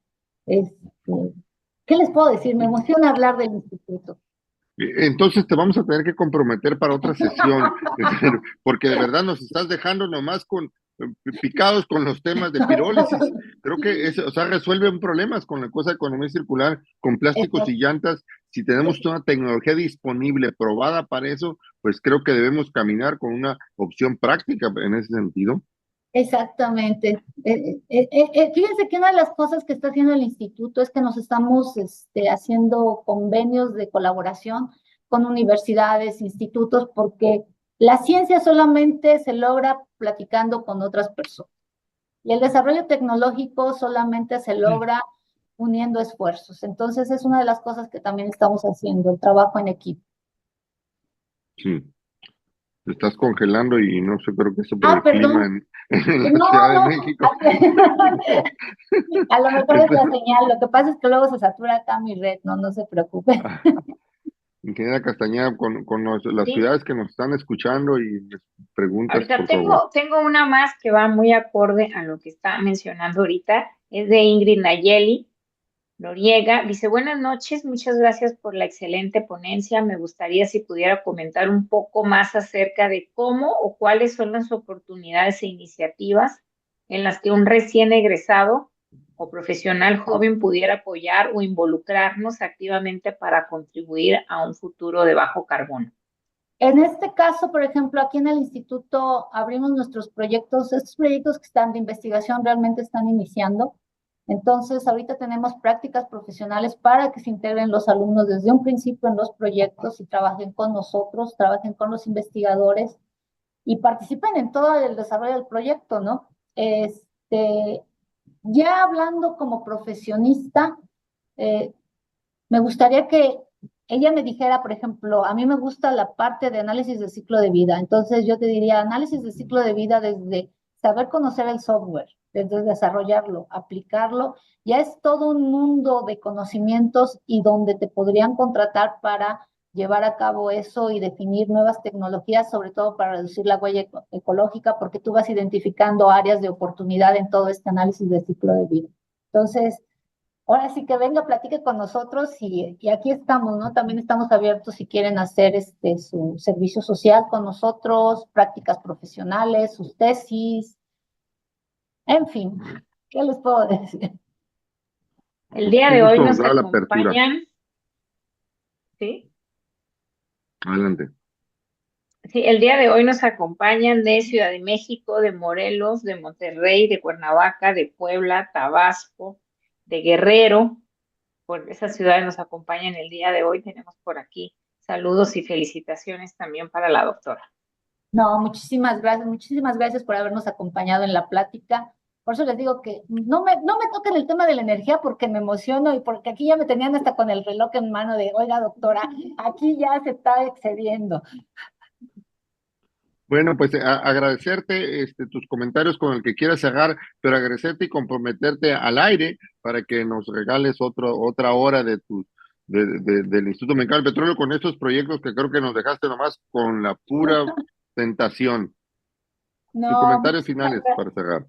¿qué les puedo decir? Me emociona hablar del instituto. Entonces te vamos a tener que comprometer para otra sesión, porque de verdad nos estás dejando nomás picados con los temas de pirólisis. Creo que eso, o sea, resuelven problemas con la cosa de economía circular, con plásticos y llantas. Si tenemos una tecnología disponible, probada para eso, pues creo que debemos caminar con una opción práctica en ese sentido. Exactamente. Fíjense que una de las cosas que está haciendo el instituto es que nos estamos haciendo convenios de colaboración con universidades, institutos, porque la ciencia solamente se logra platicando con otras personas. Y el desarrollo tecnológico solamente se logra uniendo esfuerzos. Entonces es una de las cosas que también estamos haciendo, el trabajo en equipo. Sí. Te estás congelando y no sé, creo que eso por el Perdón. clima en la Ciudad de México. A lo mejor es la señal, lo que pasa es que luego se satura acá mi red, no se preocupe. Ingeniera Castañeda, con las Sí. ciudades que nos están escuchando y les preguntas, Ahorita por favor. tengo una más que va muy acorde a lo que está mencionando ahorita. Es de Ingrid Nayeli Noriega. Dice, buenas noches, muchas gracias por la excelente ponencia. Me gustaría si pudiera comentar un poco más acerca de cómo o cuáles son las oportunidades e iniciativas en las que un recién egresado o profesional joven pudiera apoyar o involucrarnos activamente para contribuir a un futuro de bajo carbono. En este caso, por ejemplo, aquí en el instituto abrimos nuestros proyectos. Estos proyectos que están de investigación realmente están iniciando. Entonces, ahorita tenemos prácticas profesionales para que se integren los alumnos desde un principio en los proyectos y trabajen con nosotros, trabajen con los investigadores y participen en todo el desarrollo del proyecto, ¿no? Ya hablando como profesionista, me gustaría que ella me dijera, por ejemplo, a mí me gusta la parte de análisis de ciclo de vida. Entonces yo te diría, análisis de ciclo de vida desde saber conocer el software, desde desarrollarlo, aplicarlo. Ya es todo un mundo de conocimientos y donde te podrían contratar para llevar a cabo eso y definir nuevas tecnologías, sobre todo para reducir la huella ecológica, porque tú vas identificando áreas de oportunidad en todo este análisis de ciclo de vida. Entonces, ahora sí que venga, platique con nosotros y aquí estamos, ¿no? También estamos abiertos si quieren hacer su servicio social con nosotros, prácticas profesionales, sus tesis, en fin, ¿qué les puedo decir? El día de hoy nos acompañan, ¿sí? Adelante. Sí, el día de hoy nos acompañan de Ciudad de México, de Morelos, de Monterrey, de Cuernavaca, de Puebla, Tabasco, de Guerrero. Por esas ciudades nos acompañan el día de hoy. Tenemos por aquí saludos y felicitaciones también para la doctora. No, muchísimas gracias por habernos acompañado en la plática. Por eso les digo que no me toquen el tema de la energía porque me emociono y porque aquí ya me tenían hasta con el reloj en mano de, oiga, doctora, aquí ya se está excediendo. Bueno, pues agradecerte tus comentarios con el que quieras cerrar, pero agradecerte y comprometerte al aire para que nos regales otra hora del Instituto Mexicano del Petróleo con estos proyectos que creo que nos dejaste nomás con la pura tentación. Tus No, comentarios finales para cerrar.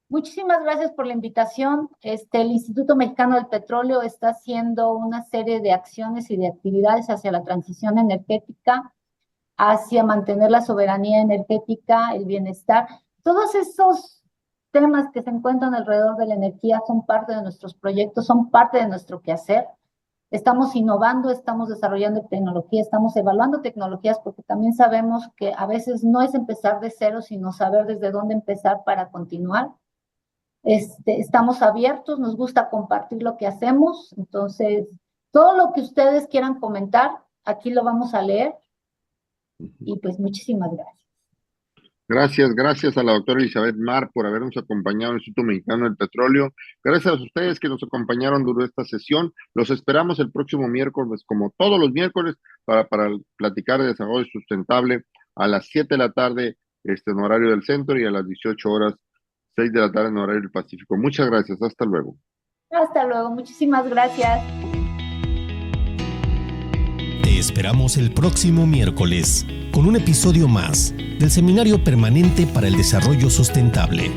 muchísimas gracias por la invitación. El Instituto Mexicano del Petróleo está haciendo una serie de acciones y de actividades hacia la transición energética, hacia mantener la soberanía energética, el bienestar. Todos esos temas que se encuentran alrededor de la energía son parte de nuestros proyectos, son parte de nuestro quehacer. Estamos innovando, estamos desarrollando tecnología, estamos evaluando tecnologías porque también sabemos que a veces no es empezar de cero, sino saber desde dónde empezar para continuar. Estamos abiertos, nos gusta compartir lo que hacemos, entonces todo lo que ustedes quieran comentar, aquí lo vamos a leer y pues muchísimas gracias. Gracias a la doctora Elizabeth Mar por habernos acompañado en el Instituto Mexicano del Petróleo. Gracias a ustedes que nos acompañaron durante esta sesión. Los esperamos el próximo miércoles, como todos los miércoles, para platicar de desarrollo sustentable a las 7 de la tarde en horario del centro y a las 18 horas, 6 de la tarde en horario del Pacífico. Muchas gracias. Hasta luego. Hasta luego. Muchísimas gracias. Te esperamos el próximo miércoles con un episodio más del Seminario Permanente para el Desarrollo Sustentable.